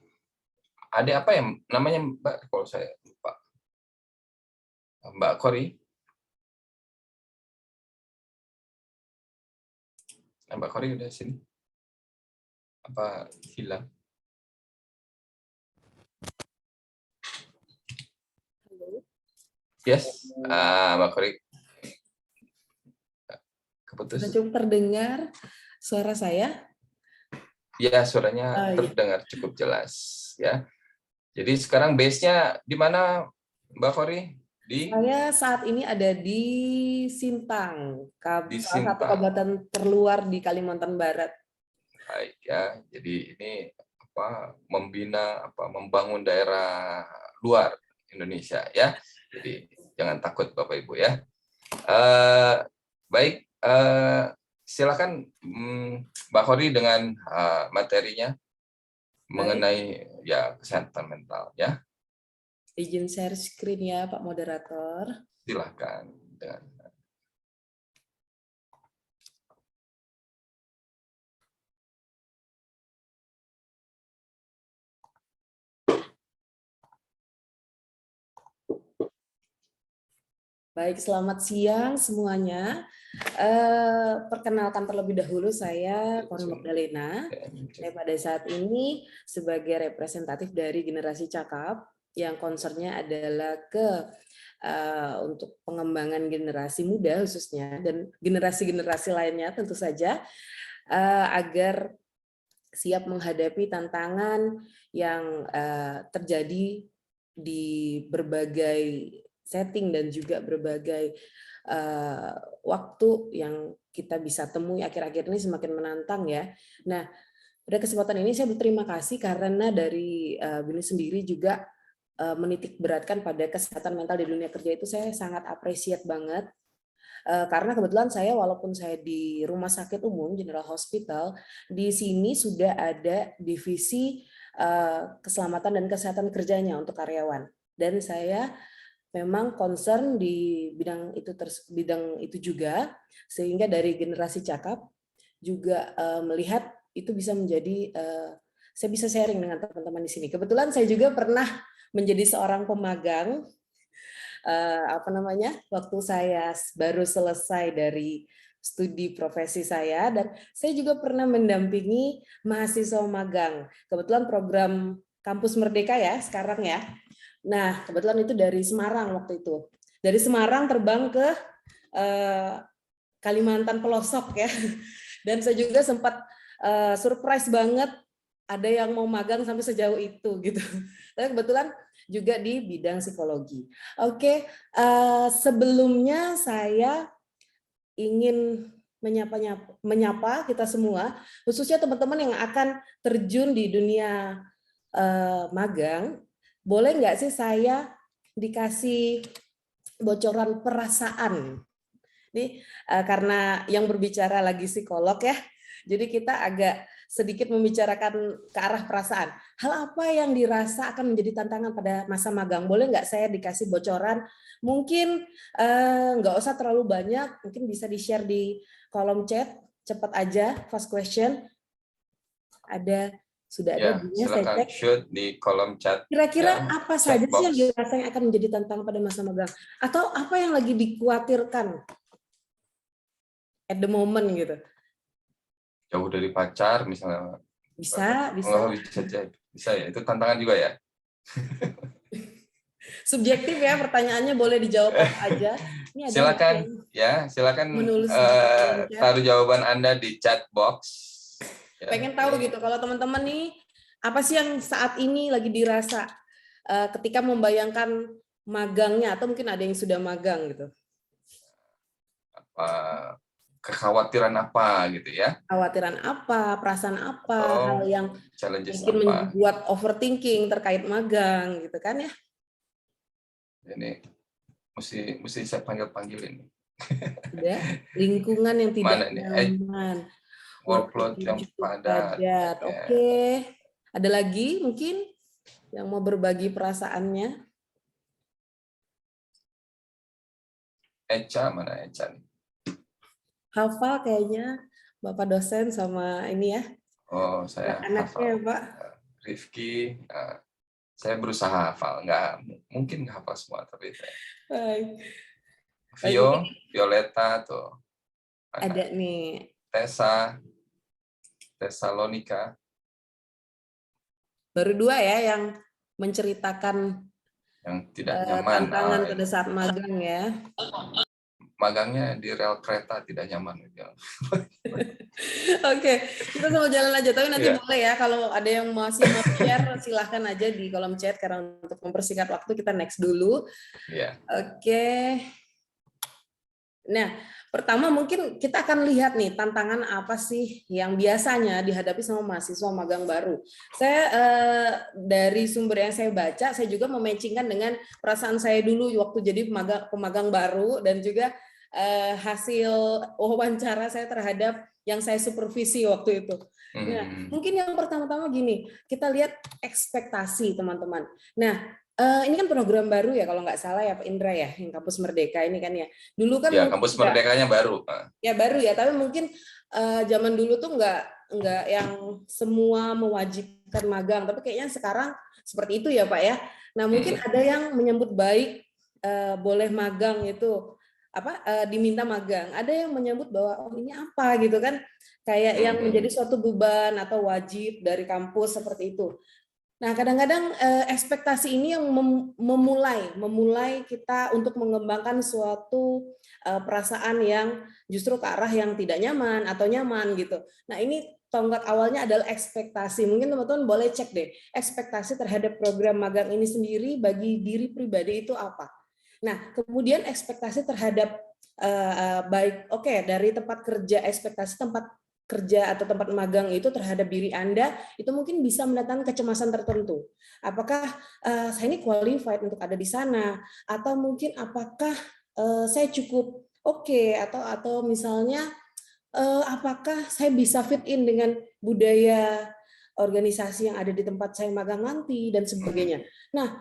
AD apa ya namanya Mbak, kalau saya lupa. Mbak Kori. Mbak Kori udah sini? Apa hilang? Yes, Mbak Kori. Keputus. Sudah cukup terdengar suara saya? Ya, suaranya terdengar cukup jelas. Ya. Jadi sekarang base-nya di mana, Mbak Kori? Saya saat ini ada di Sintang, Di salah satu Sintang. kabupaten terluar di Kalimantan Barat. Baik ya. Jadi ini membangun daerah luar Indonesia ya. Jadi jangan takut Bapak Ibu ya. Baik, silakan Mbak Kori dengan materinya mengenai ya kesehatan mental ya. Izin share screen ya Pak Moderator. Silakan. Baik, selamat siang semuanya. Perkenalkan terlebih dahulu, saya Kori Magdalena. Saya pada saat ini sebagai representatif dari Generasi Cakap yang concernnya adalah untuk pengembangan generasi muda khususnya dan generasi-generasi lainnya tentu saja agar siap menghadapi tantangan yang terjadi di berbagai setting dan juga berbagai waktu yang kita bisa temui akhir-akhir ini semakin menantang ya. Nah, pada kesempatan ini saya berterima kasih karena dari BINUS sendiri juga menitik beratkan pada kesehatan mental di dunia kerja itu saya sangat appreciate banget. Karena kebetulan saya walaupun saya di Rumah Sakit Umum General Hospital, di sini sudah ada divisi keselamatan dan kesehatan kerjanya untuk karyawan. Dan saya memang concern di bidang itu juga, sehingga dari Generasi Cakap juga melihat itu bisa menjadi saya bisa sharing dengan teman-teman di sini. Kebetulan saya juga pernah menjadi seorang pemagang waktu saya baru selesai dari studi profesi saya, dan saya juga pernah mendampingi mahasiswa magang. Kebetulan program Kampus Merdeka ya sekarang ya. Nah, kebetulan itu dari Semarang waktu itu. Dari Semarang terbang ke Kalimantan pelosok ya. Dan saya juga sempat surprise banget ada yang mau magang sampai sejauh itu gitu. Tapi kebetulan juga di bidang psikologi. Oke, sebelumnya saya ingin menyapa kita semua, khususnya teman-teman yang akan terjun di dunia magang. Boleh nggak sih saya dikasih bocoran perasaan? Ini karena yang berbicara lagi psikolog ya, jadi kita agak sedikit membicarakan ke arah perasaan. Hal apa yang dirasa akan menjadi tantangan pada masa magang? Boleh nggak saya dikasih bocoran? Mungkin nggak usah terlalu banyak, mungkin bisa di-share di kolom chat, cepat aja, fast question. Sudah ada bunyinya, saya cek. Shoot di kolom chat. Kira-kira apa saja sih yang dirasa yang akan menjadi tantangan pada masa magang? Atau apa yang lagi dikhawatirkan at the moment gitu? Jauh dari pacar misalnya. Bisa. Bisa ya, itu tantangan juga ya. Subjektif ya pertanyaannya, boleh dijawab apa aja. Ini ada silakan menulis taruh jawaban Anda di chat box. Ya. Pengen tahu gitu kalau teman-teman nih apa sih yang saat ini lagi dirasa ketika membayangkan magangnya, atau mungkin ada yang sudah magang gitu. Kekhawatiran apa gitu ya? Kekhawatiran apa, perasaan apa, hal yang mungkin membuat overthinking terkait magang gitu kan ya? Ini mesti saya panggilin. Udah, lingkungan yang tidak nyaman. Workload yang padat. Oke. Ada lagi mungkin yang mau berbagi perasaannya? Eca, mana Eca nih? Hafal kayaknya Bapak dosen sama ini ya. Oh, saya anaknya hafal. Pak. Rifki, Saya berusaha hafal, mungkin nggak hafal semua, tapi Baik. Violeta tuh. Ada nih. Tesalonika. Baru 2 ya yang menceritakan yang tidak nyaman. Tantangan pada saat magang ya. Magangnya di rel kereta tidak nyaman. Oke, kita sama jalan aja. Tapi nanti boleh ya, kalau ada yang masih mau share, silahkan aja di kolom chat, karena untuk mempersingkat waktu kita next dulu. Oke. Nah, pertama mungkin kita akan lihat nih tantangan apa sih yang biasanya dihadapi sama mahasiswa magang baru. Saya dari sumber yang saya baca, saya juga mematchingkan dengan perasaan saya dulu waktu jadi pemagang baru, dan juga hasil wawancara saya terhadap yang saya supervisi waktu itu. Nah, mungkin yang pertama-tama gini, kita lihat ekspektasi teman-teman. Nah, ini kan program baru ya kalau nggak salah ya Pak Indra ya, yang Kampus Merdeka ini kan ya. Dulu kan ya Kampus Merdekanya baru. Ya baru ya, tapi mungkin zaman dulu tuh nggak yang semua mewajibkan magang, tapi kayaknya sekarang seperti itu ya Pak ya. Nah, mungkin ada yang menyambut baik boleh magang itu diminta magang. Ada yang menyambut bahwa oh ini apa gitu kan, kayak yang menjadi suatu beban atau wajib dari kampus seperti itu. Nah, kadang-kadang ekspektasi ini yang memulai kita untuk mengembangkan suatu perasaan yang justru ke arah yang tidak nyaman atau nyaman gitu. Nah, ini tonggak awalnya adalah ekspektasi. Mungkin teman-teman boleh cek deh, ekspektasi terhadap program magang ini sendiri bagi diri pribadi itu apa. Nah, kemudian ekspektasi terhadap dari tempat kerja, ekspektasi tempat kerja atau tempat magang itu terhadap diri Anda itu mungkin bisa mendatangkan kecemasan tertentu. Apakah saya ini qualified untuk ada di sana, atau mungkin apakah saya cukup oke, atau misalnya apakah saya bisa fit in dengan budaya organisasi yang ada di tempat saya magang nanti dan sebagainya. Nah,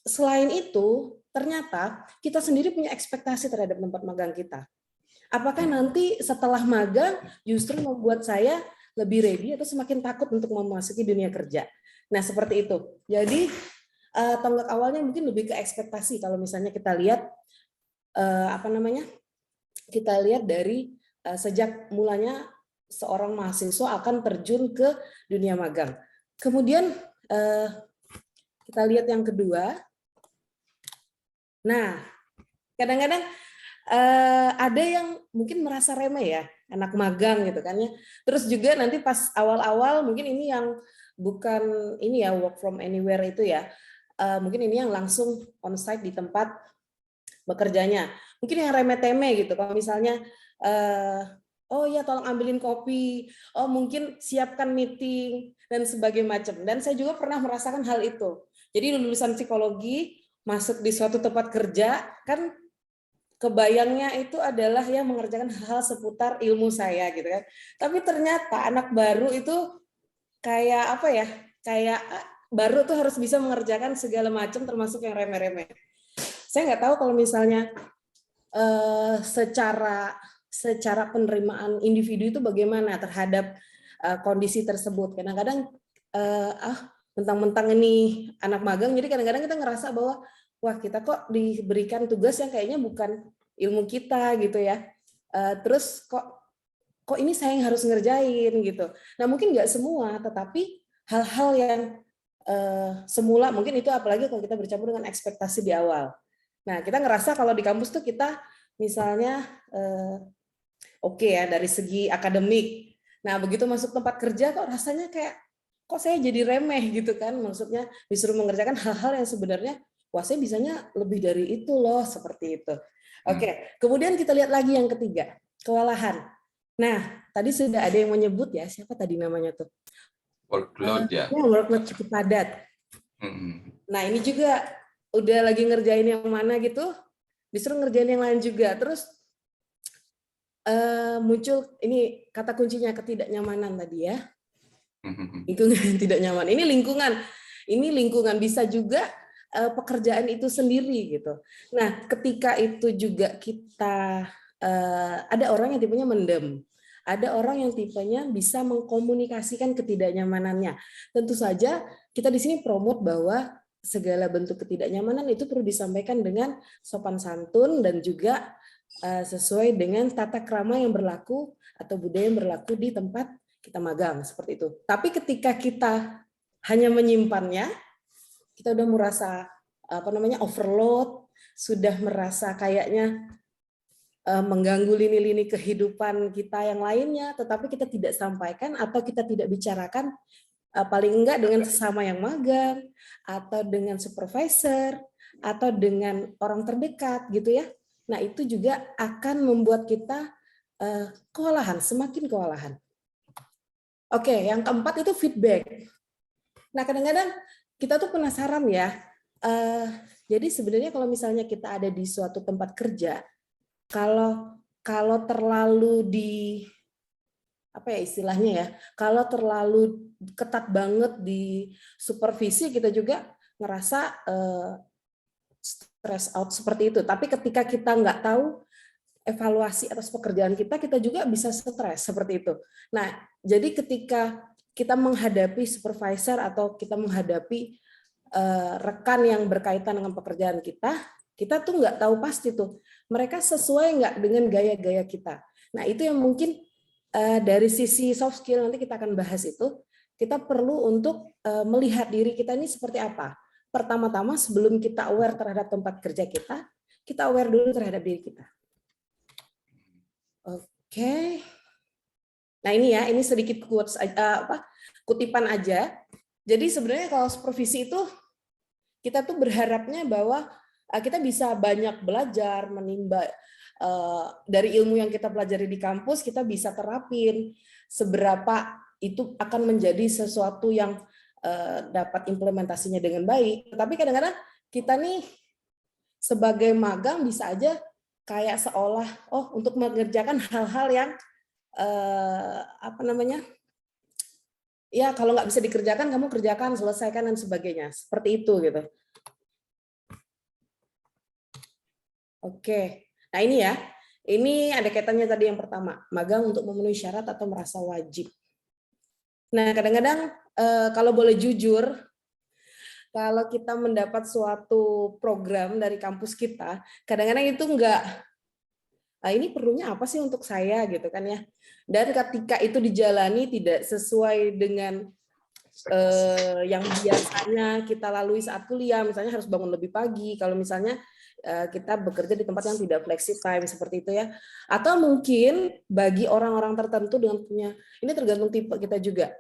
selain itu ternyata kita sendiri punya ekspektasi terhadap tempat magang kita. Apakah nanti setelah magang justru membuat saya lebih ready atau semakin takut untuk memasuki dunia kerja? Nah, seperti itu. Jadi, tonggak awalnya mungkin lebih ke ekspektasi. Kalau misalnya kita lihat, kita lihat dari sejak mulanya seorang mahasiswa akan terjun ke dunia magang. Kemudian, kita lihat yang kedua. Nah, kadang-kadang ada yang mungkin merasa remeh ya, anak magang gitu kan ya. Terus juga nanti pas awal-awal mungkin ini yang bukan ini ya work from anywhere itu ya, mungkin ini yang langsung onsite di tempat bekerjanya. Mungkin yang remeh-temeh gitu. Kalau misalnya oh ya tolong ambilin kopi, oh mungkin siapkan meeting dan sebagainya macam. Dan saya juga pernah merasakan hal itu. Jadi lulusan psikologi masuk di suatu tempat kerja kan kebayangnya itu adalah yang mengerjakan hal seputar ilmu saya gitu kan. Tapi ternyata anak baru itu kayak apa ya? Kayak baru tuh harus bisa mengerjakan segala macam termasuk yang remeh-remeh. Saya nggak tahu kalau misalnya secara penerimaan individu itu bagaimana terhadap kondisi tersebut. Kadang-kadang mentang-mentang ini anak magang, jadi kadang-kadang kita ngerasa bahwa wah kita kok diberikan tugas yang kayaknya bukan ilmu kita gitu ya. Terus kok ini saya yang harus ngerjain gitu. Nah mungkin nggak semua, tetapi hal-hal yang semula mungkin itu apalagi kalau kita bercampur dengan ekspektasi di awal. Nah kita ngerasa kalau di kampus tuh kita misalnya oke ya dari segi akademik. Nah begitu masuk tempat kerja kok rasanya kayak kok saya jadi remeh gitu kan, maksudnya disuruh mengerjakan hal-hal yang sebenarnya wah saya bisanya lebih dari itu loh, seperti itu. Oke, kemudian kita lihat lagi yang ketiga, kewalahan. Nah, tadi sudah ada yang menyebut ya, siapa tadi namanya tuh? Workload ya. Workload cukup padat. Nah, ini juga udah lagi ngerjain yang mana gitu, disuruh ngerjain yang lain juga. Terus muncul ini kata kuncinya ketidaknyamanan tadi ya. Lingkungan yang tidak nyaman. Ini lingkungan bisa juga pekerjaan itu sendiri gitu. Nah, ketika itu juga kita ada orang yang tipenya mendem, ada orang yang tipenya bisa mengkomunikasikan ketidaknyamanannya. Tentu saja kita di sini promote bahwa segala bentuk ketidaknyamanan itu perlu disampaikan dengan sopan santun dan juga sesuai dengan tata krama yang berlaku atau budaya yang berlaku di tempat kita magang, seperti itu. Tapi ketika kita hanya menyimpannya, kita udah merasa overload, sudah merasa kayaknya mengganggu lini-lini kehidupan kita yang lainnya, tetapi kita tidak sampaikan atau kita tidak bicarakan, paling enggak dengan sesama yang magang, atau dengan supervisor, atau dengan orang terdekat gitu ya. Nah itu juga akan membuat kita kewalahan, semakin kewalahan. Oke, yang keempat itu feedback. Nah kadang-kadang kita tuh penasaran ya, jadi sebenarnya kalau misalnya kita ada di suatu tempat kerja, kalau terlalu istilahnya ya, kalau terlalu ketat banget di supervisi, kita juga ngerasa stress out seperti itu. Tapi ketika kita nggak tahu evaluasi atas pekerjaan kita juga bisa stres seperti itu. Nah, jadi ketika kita menghadapi supervisor atau kita menghadapi rekan yang berkaitan dengan pekerjaan kita tuh nggak tahu pasti tuh mereka sesuai nggak dengan gaya-gaya kita. Nah itu yang mungkin dari sisi soft skill nanti kita akan bahas itu, kita perlu untuk melihat diri kita ini seperti apa. Pertama-tama sebelum kita aware terhadap tempat kerja kita aware dulu terhadap diri kita. Oke. Nah ini ya, ini sedikit quotes kutipan aja. Jadi sebenarnya kalau supervisi itu kita tuh berharapnya bahwa kita bisa banyak belajar, menimba dari ilmu yang kita pelajari di kampus, kita bisa terapin seberapa itu akan menjadi sesuatu yang dapat implementasinya dengan baik. Tapi kadang-kadang kita nih sebagai magang bisa aja kayak seolah untuk mengerjakan hal-hal yang ya kalau nggak bisa dikerjakan kamu kerjakan, selesaikan dan sebagainya, seperti itu gitu. Oke, nah ini ya, ini ada kaitannya tadi yang pertama, magang untuk memenuhi syarat atau merasa wajib. Nah kadang-kadang kalau boleh jujur, kalau kita mendapat suatu program dari kampus kita, kadang-kadang itu enggak, ini perlunya apa sih untuk saya gitu kan ya. Dan ketika itu dijalani tidak sesuai dengan yang biasanya kita lalui saat kuliah, misalnya harus bangun lebih pagi, kalau misalnya kita bekerja di tempat yang tidak flexi time seperti itu ya. Atau mungkin bagi orang-orang tertentu dengan punya, ini tergantung tipe kita juga.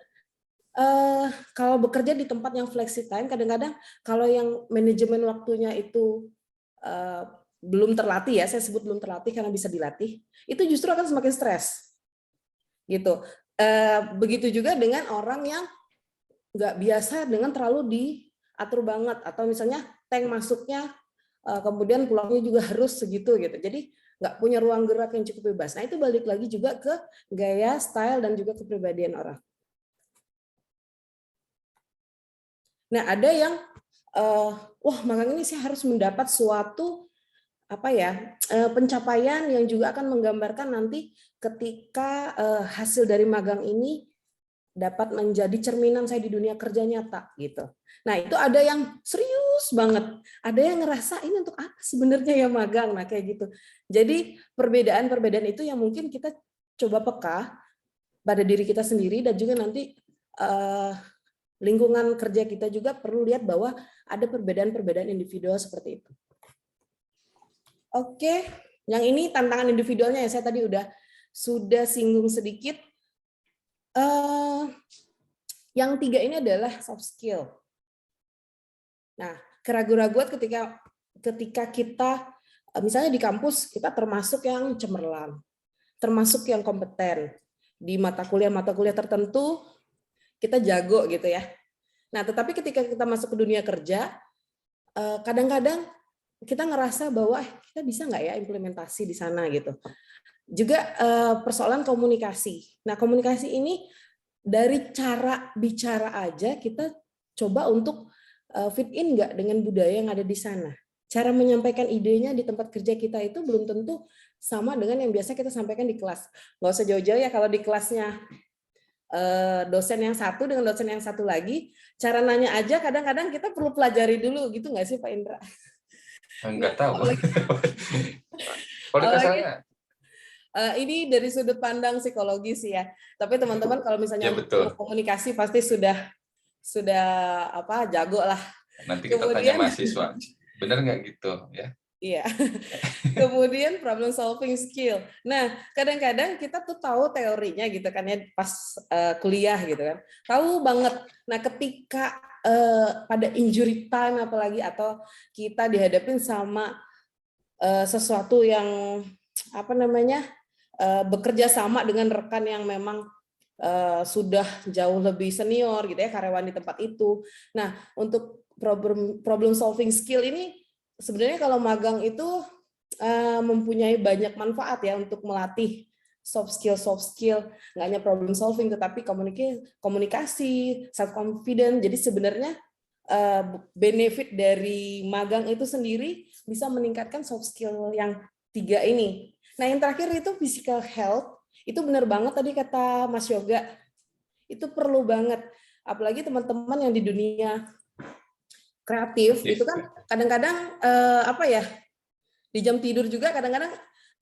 Kalau bekerja di tempat yang flexi time, kadang-kadang kalau yang manajemen waktunya itu belum terlatih ya, saya sebut belum terlatih karena bisa dilatih, itu justru akan semakin stres. Gitu. Begitu juga dengan orang yang nggak biasa dengan terlalu diatur banget, atau misalnya tank masuknya kemudian pulangnya juga harus segitu gitu. Jadi nggak punya ruang gerak yang cukup bebas. Nah itu balik lagi juga ke gaya, style dan juga kepribadian orang. Nah ada yang magang ini saya harus mendapat suatu pencapaian yang juga akan menggambarkan nanti ketika hasil dari magang ini dapat menjadi cerminan saya di dunia kerja nyata gitu. Nah itu ada yang serius banget, ada yang ngerasa ini untuk apa sebenarnya ya magang, nah kayak gitu. Jadi perbedaan-perbedaan itu yang mungkin kita coba peka pada diri kita sendiri, dan juga nanti lingkungan kerja kita juga perlu lihat bahwa ada perbedaan-perbedaan individual seperti itu. Oke, yang ini tantangan individualnya ya, saya tadi sudah singgung sedikit. Yang tiga ini adalah soft skill. Nah, keraguan-keraguan ketika kita misalnya di kampus kita termasuk yang cemerlang, termasuk yang kompeten di mata kuliah tertentu kita jago gitu ya. Nah, tetapi ketika kita masuk ke dunia kerja, kadang-kadang kita ngerasa bahwa kita bisa nggak ya implementasi di sana gitu. Juga persoalan komunikasi. Nah, komunikasi ini dari cara bicara aja kita coba untuk fit in nggak dengan budaya yang ada di sana. cara menyampaikan idenya di tempat kerja kita itu belum tentu sama dengan yang biasa kita sampaikan di kelas. Nggak usah jauh-jauh ya, kalau di kelasnya dosen yang satu dengan dosen yang satu lagi, cara nanya aja kadang-kadang kita perlu pelajari dulu gitu nggak sih Pak Indra? Enggak tahu. Kalau saya ini dari sudut pandang psikologis ya. Tapi teman-teman kalau misalnya ya betul. komunikasi pasti sudah jago lah. Nanti kita tanya mahasiswa, benar nggak gitu ya? Iya. Kemudian problem solving skill. Nah, kadang-kadang kita tuh tahu teorinya gitu kan ya pas kuliah gitu kan. Tahu banget. Nah, ketika pada injury time apalagi atau kita dihadapin sama sesuatu yang bekerja sama dengan rekan yang memang sudah jauh lebih senior gitu ya, karyawan di tempat itu. Nah, untuk problem solving skill ini sebenarnya kalau magang itu mempunyai banyak manfaat ya untuk melatih soft skill, nggak hanya problem solving tetapi komunikasi, self confidence. Jadi sebenarnya benefit dari magang itu sendiri bisa meningkatkan soft skill yang 3 ini. Nah, yang terakhir itu physical health. Itu benar banget tadi kata Mas Yoga. Itu perlu banget. Apalagi teman-teman yang di dunia kreatif itu kan kadang-kadang di jam tidur juga kadang-kadang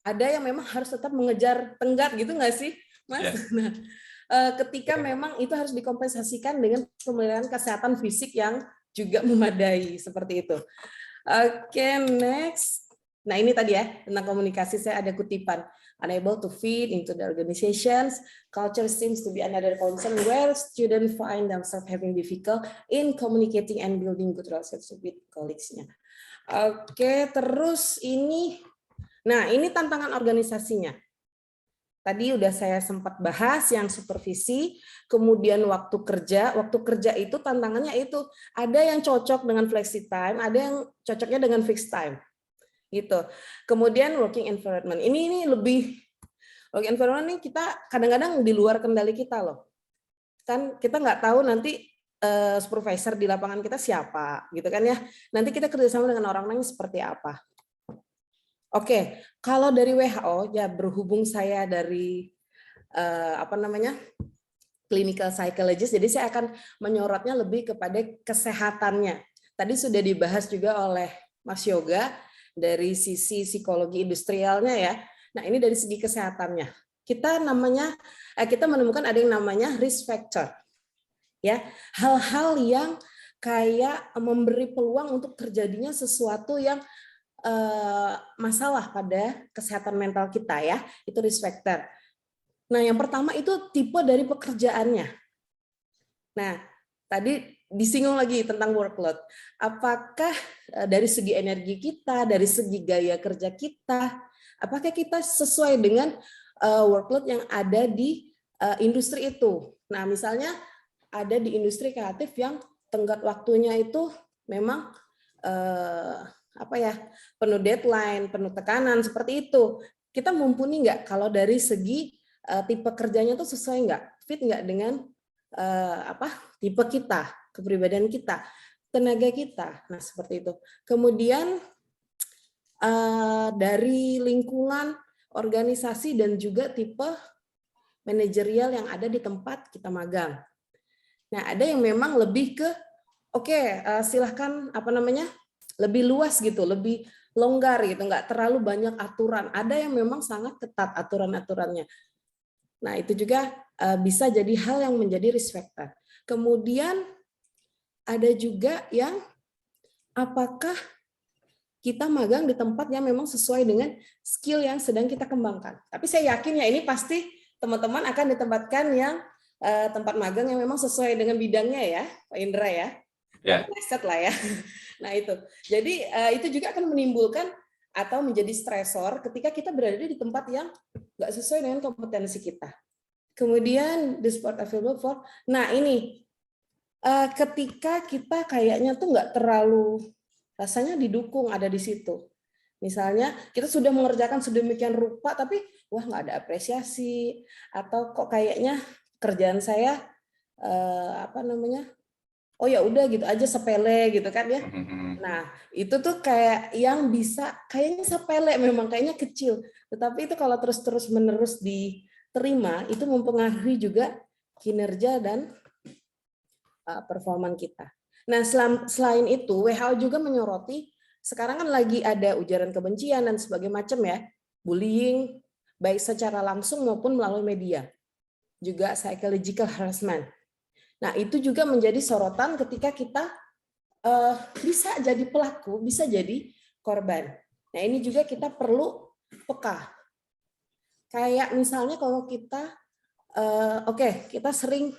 ada yang memang harus tetap mengejar tenggat gitu nggak sih, Mas? Yeah. Nah, ketika memang itu harus dikompensasikan dengan pemeliharaan kesehatan fisik yang juga memadai seperti itu. Oke, next. Nah, ini tadi ya tentang komunikasi, saya ada kutipan. Unable to fit into the organizations, culture seems to be another concern where students find themselves having difficult in communicating and building good relationship with colleagues-nya. Oke, terus ini, nah ini tantangan organisasinya. Tadi udah saya sempat bahas yang supervisi, kemudian waktu kerja. Waktu kerja itu tantangannya itu ada yang cocok dengan flexi time, ada yang cocoknya dengan fixed time. Gitu. Kemudian working environment. Ini lebih working environment ini kita kadang-kadang di luar kendali kita loh. Kan kita nggak tahu nanti supervisor di lapangan kita siapa, gitu kan ya. Nanti kita kerjasama dengan orang-orang seperti apa. Oke, kalau dari WHO ya berhubung saya dari clinical psychologist, jadi saya akan menyorotnya lebih kepada kesehatannya. Tadi sudah dibahas juga oleh Mas Yoga dari sisi psikologi industrialnya ya. Nah, ini dari segi kesehatannya. Kita menemukan ada yang namanya risk factor. Ya, hal-hal yang kayak memberi peluang untuk terjadinya sesuatu yang masalah pada kesehatan mental kita ya. Itu risk factor. Nah, yang pertama itu tipe dari pekerjaannya. Nah, tadi disinggung lagi tentang workload. Apakah dari segi energi kita, dari segi gaya kerja kita, apakah kita sesuai dengan workload yang ada di industri itu? Nah, misalnya ada di industri kreatif yang tenggat waktunya itu memang penuh deadline, penuh tekanan seperti itu. Kita mumpuni nggak kalau dari segi tipe kerjanya itu sesuai nggak, fit nggak dengan tipe kita, kepribadian kita, tenaga kita. Nah, seperti itu. Kemudian dari lingkungan organisasi dan juga tipe manajerial yang ada di tempat kita magang. Nah, ada yang memang lebih ke silahkan lebih luas gitu, lebih longgar gitu, nggak terlalu banyak aturan. Ada yang memang sangat ketat aturan-aturannya. Nah, itu juga bisa jadi hal yang menjadi risk factor. Kemudian ada juga yang apakah kita magang di tempat yang memang sesuai dengan skill yang sedang kita kembangkan. Tapi saya yakin ya ini pasti teman-teman akan ditempatkan yang tempat magang yang memang sesuai dengan bidangnya ya, Pak Indra ya. Riset lah ya. Nah itu. Jadi itu juga akan menimbulkan atau menjadi stresor ketika kita berada di tempat yang nggak sesuai dengan kompetensi kita. Kemudian the sport available for. Nah ini ketika kita kayaknya tuh nggak terlalu rasanya didukung ada di situ. Misalnya kita sudah mengerjakan sedemikian rupa tapi wah nggak ada apresiasi atau kok kayaknya kerjaan saya oh ya udah gitu aja sepele gitu kan ya. Nah, itu tuh kayak yang bisa kayaknya sepele memang kayaknya kecil, tetapi itu kalau terus menerus diterima itu mempengaruhi juga kinerja dan performan kita. Nah, selain itu WHO juga menyoroti sekarang kan lagi ada ujaran kebencian dan sebagainya macam ya, bullying baik secara langsung maupun melalui media. Juga psychological harassment. Nah, itu juga menjadi sorotan ketika kita bisa jadi pelaku, bisa jadi korban. Nah, ini juga kita perlu peka. Kayak misalnya kalau kita, kita sering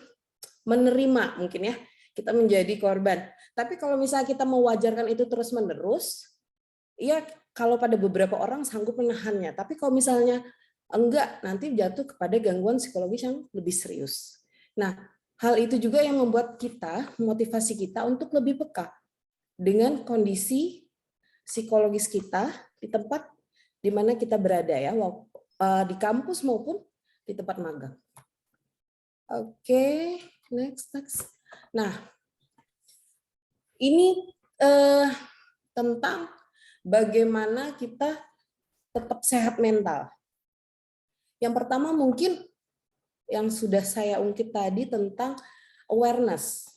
menerima mungkin ya, kita menjadi korban. Tapi kalau misalnya kita mewajarkan itu terus-menerus, ya kalau pada beberapa orang sanggup menahannya. Tapi kalau misalnya enggak, nanti jatuh kepada gangguan psikologis yang lebih serius. Nah, hal itu juga yang membuat kita, motivasi kita untuk lebih peka dengan kondisi psikologis kita di tempat di mana kita berada ya, di kampus maupun di tempat magang. Oke, next. Nah, ini tentang bagaimana kita tetap sehat mental. Yang pertama mungkin yang sudah saya ungkit tadi tentang awareness.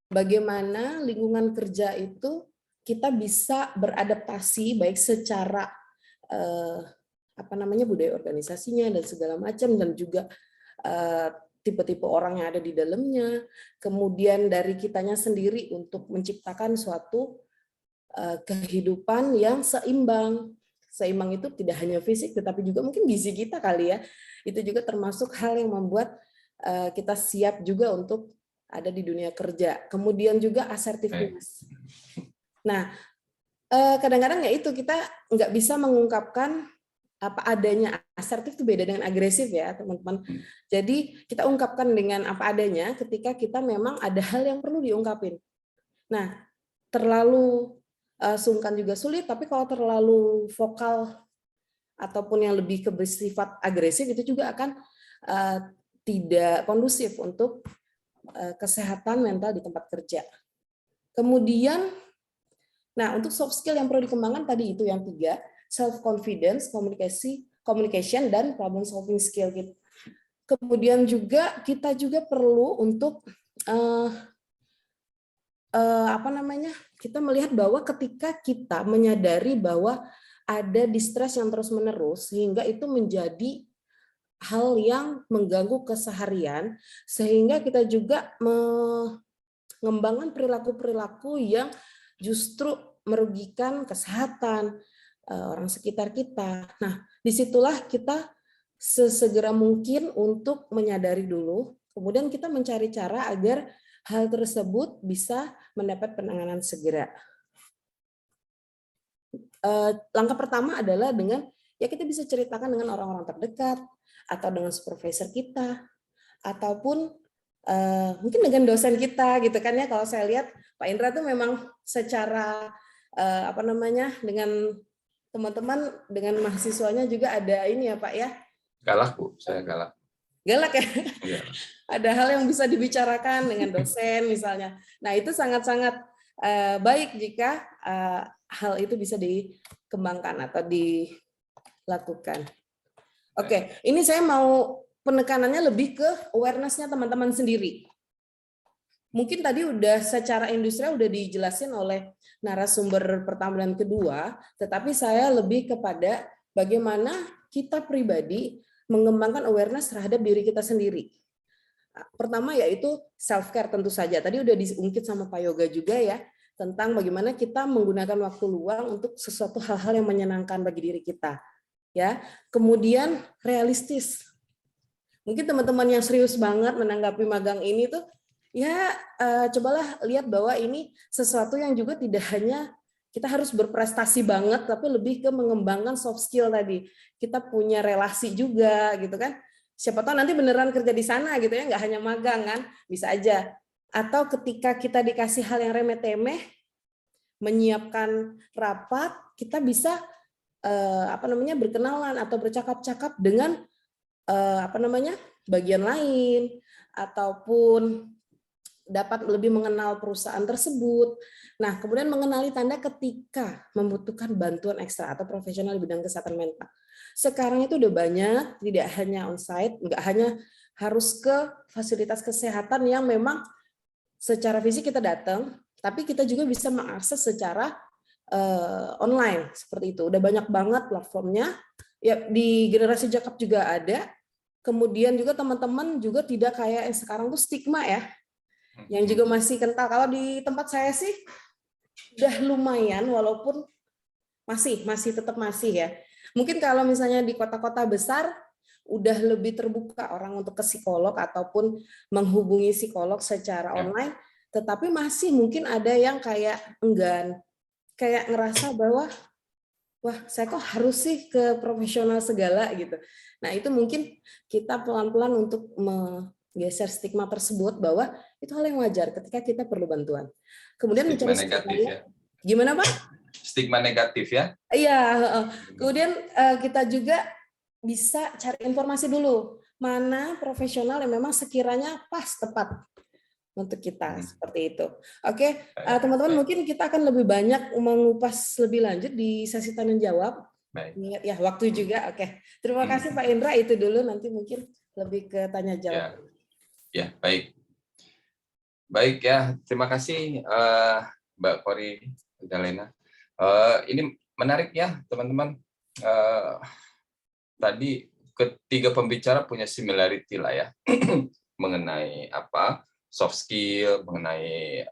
Bagaimana lingkungan kerja itu kita bisa beradaptasi baik secara budaya organisasinya dan segala macam, dan juga tipe-tipe orang yang ada di dalamnya. Kemudian dari kitanya sendiri untuk menciptakan suatu kehidupan yang seimbang. Seimbang itu tidak hanya fisik, tetapi juga mungkin gizi kita kali ya. Itu juga termasuk hal yang membuat kita siap juga untuk ada di dunia kerja. Kemudian juga asertivitas. Nah, kadang-kadang ya itu kita nggak bisa mengungkapkan apa adanya. Asertif itu beda dengan agresif ya, teman-teman. Jadi kita ungkapkan dengan apa adanya ketika kita memang ada hal yang perlu diungkapin. Nah, terlalu sungkan juga sulit, tapi kalau terlalu vokal ataupun yang lebih bersifat agresif itu juga akan tidak kondusif untuk kesehatan mental di tempat kerja. Kemudian, nah untuk soft skill yang perlu dikembangkan tadi itu yang 3, self confidence, communication dan problem solving skill. Kemudian juga kita juga perlu untuk kita melihat bahwa ketika kita menyadari bahwa ada distress yang terus-menerus sehingga itu menjadi hal yang mengganggu keseharian, sehingga kita juga mengembangkan perilaku-perilaku yang justru merugikan kesehatan orang sekitar kita. Nah, disitulah kita sesegera mungkin untuk menyadari dulu, kemudian kita mencari cara agar hal tersebut bisa mendapat penanganan segera. Langkah pertama adalah dengan ya kita bisa ceritakan dengan orang-orang terdekat atau dengan supervisor kita ataupun mungkin dengan dosen kita gitu kan ya. Kalau saya lihat Pak Indra tuh memang secara dengan teman-teman dengan mahasiswanya juga ada ini ya Pak ya. Galak Bu, saya galak. Galak ya? Iya. Ada hal yang bisa dibicarakan dengan dosen misalnya. Nah itu sangat-sangat baik jika hal itu bisa dikembangkan atau dilakukan. Oke, ini saya mau penekanannya lebih ke awareness-nya teman-teman sendiri. Mungkin tadi udah secara industrial udah dijelasin oleh narasumber pertama dan kedua, tetapi saya lebih kepada bagaimana kita pribadi mengembangkan awareness terhadap diri kita sendiri. Pertama yaitu self-care tentu saja. Tadi udah diungkit sama Pak Yoga juga ya, tentang bagaimana kita menggunakan waktu luang untuk sesuatu hal-hal yang menyenangkan bagi diri kita. Ya, kemudian realistis. Mungkin teman-teman yang serius banget menanggapi magang ini tuh, ya cobalah lihat bahwa ini sesuatu yang juga tidak hanya kita harus berprestasi banget, tapi lebih ke mengembangkan soft skill tadi. Kita punya relasi juga, gitu kan. Siapa tahu nanti beneran kerja di sana gitu ya, nggak hanya magang kan, bisa aja. Atau ketika kita dikasih hal yang remeh-temeh, menyiapkan rapat, kita bisa berkenalan atau bercakap-cakap dengan bagian lain ataupun dapat lebih mengenal perusahaan tersebut. Nah, kemudian mengenali tanda ketika membutuhkan bantuan ekstra atau profesional di bidang kesehatan mental. Sekarang itu udah banyak, tidak hanya onsite, nggak hanya harus ke fasilitas kesehatan yang memang secara fisik kita datang, tapi kita juga bisa mengakses secara online seperti itu. Udah banyak banget platformnya. Ya, di generasi Jakab juga ada. Kemudian juga teman-teman juga tidak kayak yang sekarang tuh stigma ya, yang juga masih kental. Kalau di tempat saya sih udah lumayan, walaupun masih tetap masih ya. Mungkin kalau misalnya di kota-kota besar udah lebih terbuka orang untuk ke psikolog ataupun menghubungi psikolog secara online, tetapi masih mungkin ada yang kayak enggan, kayak ngerasa bahwa wah, saya kok harus sih ke profesional segala gitu. Nah, itu mungkin kita pelan-pelan untuk geser stigma tersebut bahwa itu hal yang wajar ketika kita perlu bantuan. Kemudian Stigma mencari negatif ya. Gimana, Pak? Stigma negatif ya. Iya, kemudian kita juga bisa cari informasi dulu mana profesional yang memang sekiranya pas tepat untuk kita seperti itu. Oke, teman-teman mungkin kita akan lebih banyak mengupas lebih lanjut di sesi tanya jawab. Ingat ya waktu juga. Oke, terima kasih Pak Indra, itu dulu, nanti mungkin lebih ke tanya jawab. Ya, baik. Baik ya, terima kasih Mbak Kori Dalena. Ini menarik ya teman-teman. Tadi ketiga pembicara punya similarity lah ya mengenai apa soft skill, mengenai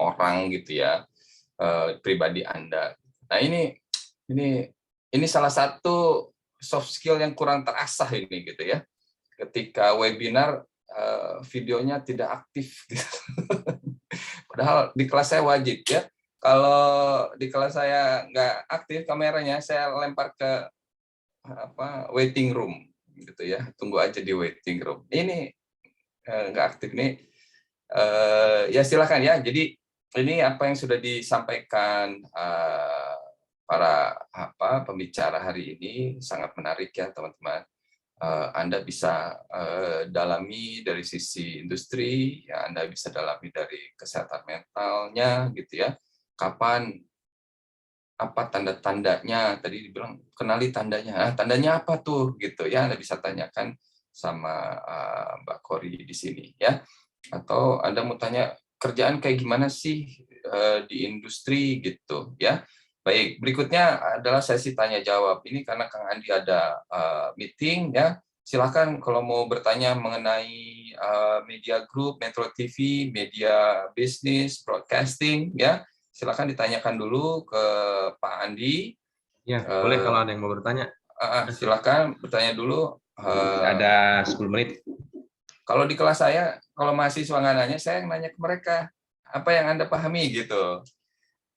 orang gitu ya, pribadi Anda. Nah ini salah satu soft skill yang kurang terasah ini gitu ya. Ketika webinar videonya tidak aktif gitu. Padahal di kelas saya wajib ya. Kalau di kelas saya nggak aktif kameranya, saya lempar ke waiting room gitu ya. Tunggu aja di waiting room. Ini nggak aktif nih. Ya silakan ya. Jadi ini apa yang sudah disampaikan para pembicara hari ini sangat menarik ya teman-teman. Anda bisa dalami dari sisi industri, ya Anda bisa dalami dari kesehatan mentalnya, gitu ya. Kapan, apa tanda-tandanya? Tadi dibilang kenali tandanya. Tandanya apa tuh, gitu ya? Anda bisa tanyakan sama Mbak Kori di sini, ya. Atau Anda mau tanya kerjaan kayak gimana sih di industri, gitu, ya. Baik, berikutnya adalah sesi tanya jawab. Ini karena Kang Andi ada meeting ya. Silakan kalau mau bertanya mengenai media group, Metro TV, media bisnis, broadcasting ya. Silakan ditanyakan dulu ke Pak Andi. Ya, boleh kalau ada yang mau bertanya. Silakan bertanya dulu. Ada 10 menit. Kalau di kelas saya, kalau mahasiswa nggak nanya, saya nanya ke mereka apa yang Anda pahami gitu.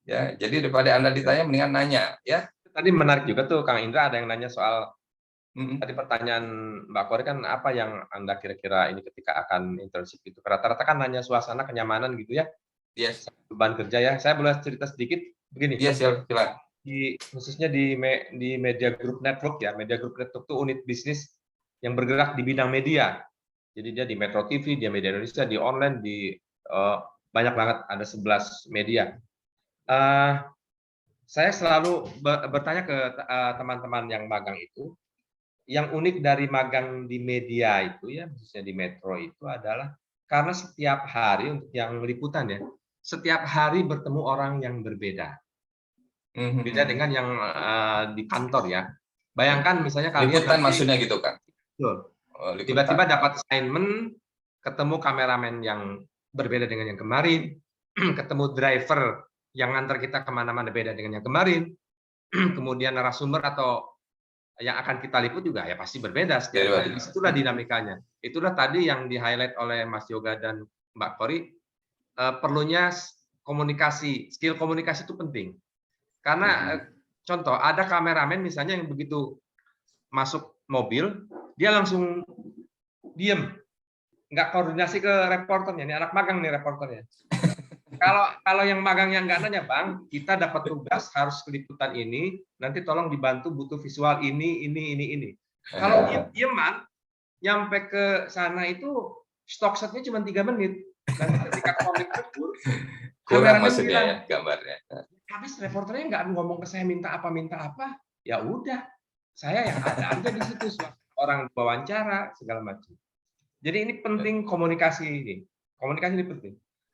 Ya, jadi daripada Anda ditanya, mendingan nanya, ya. Tadi menarik juga tuh, Kang Indra ada yang nanya soal tadi pertanyaan Mbak Kori kan apa yang Anda kira-kira ini ketika akan internship itu. Rata-rata kan nanya suasana kenyamanan gitu ya. Yes. Beban kerja ya. Saya boleh cerita sedikit begini. Yes, silakan. Khususnya di Media Group Network ya. Media Group Network itu unit bisnis yang bergerak di bidang media. Jadi dia di Metro TV, dia Media Indonesia, di online, di banyak banget, ada 11 media. Saya selalu bertanya ke teman-teman yang magang itu, yang unik dari magang di media itu ya, khususnya di Metro itu adalah karena setiap hari untuk yang liputan ya, setiap hari bertemu orang yang berbeda. Beda dengan yang di kantor ya. Bayangkan misalnya kalian liputan maksudnya gitu kan. Tiba-tiba dapat assignment, ketemu kameramen yang berbeda dengan yang kemarin, ketemu driver yang ngantar kita kemana-mana beda dengan yang kemarin, kemudian narasumber atau yang akan kita liput juga ya pasti berbeda setiap hari. Itulah dinamikanya. Itulah tadi yang di-highlight oleh Mas Yoga dan Mbak Kori, perlunya komunikasi, skill komunikasi itu penting. Karena contoh, ada kameramen misalnya yang begitu masuk mobil, dia langsung diem, nggak koordinasi ke reporternya. Ini anak magang nih reporternya. Kalau yang magang yang nggak nanya, Bang, kita dapat tugas harus ke liputan ini, nanti tolong dibantu butuh visual ini. Kalau diem-dieman, nyampe ke sana itu stok setnya cuma 3 menit. Dan ketika komik betul, Kurang kameramen maksudnya bilang, ya gambarnya. habis reporternya nggak ngomong ke saya minta apa, ya udah, saya yang ada aja di situ, orang wawancara segala macam. Jadi ini penting komunikasi ini. Komunikasi ini penting.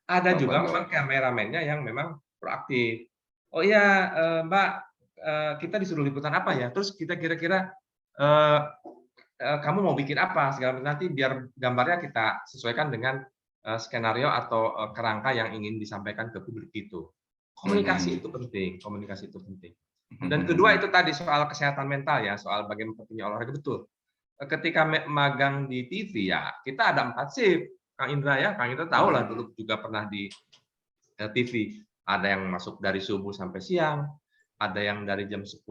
Ada juga memang kameramennya yang memang proaktif. Oh iya, Mbak, kita disuruh liputan apa ya? Terus kita kira-kira kamu mau bikin apa? Segala macam, nanti biar gambarnya kita sesuaikan dengan skenario atau kerangka yang ingin disampaikan ke publik itu. Komunikasi itu penting. Komunikasi itu penting. Dan kedua itu tadi soal kesehatan mental ya, soal bagaimana pentingnya olahraga, betul. Ketika magang di TV ya kita ada 4 shift, Kang Indra ya, Kang Indra tahu lah dulu juga pernah di TV. Ada yang masuk dari subuh sampai siang, ada yang dari jam 10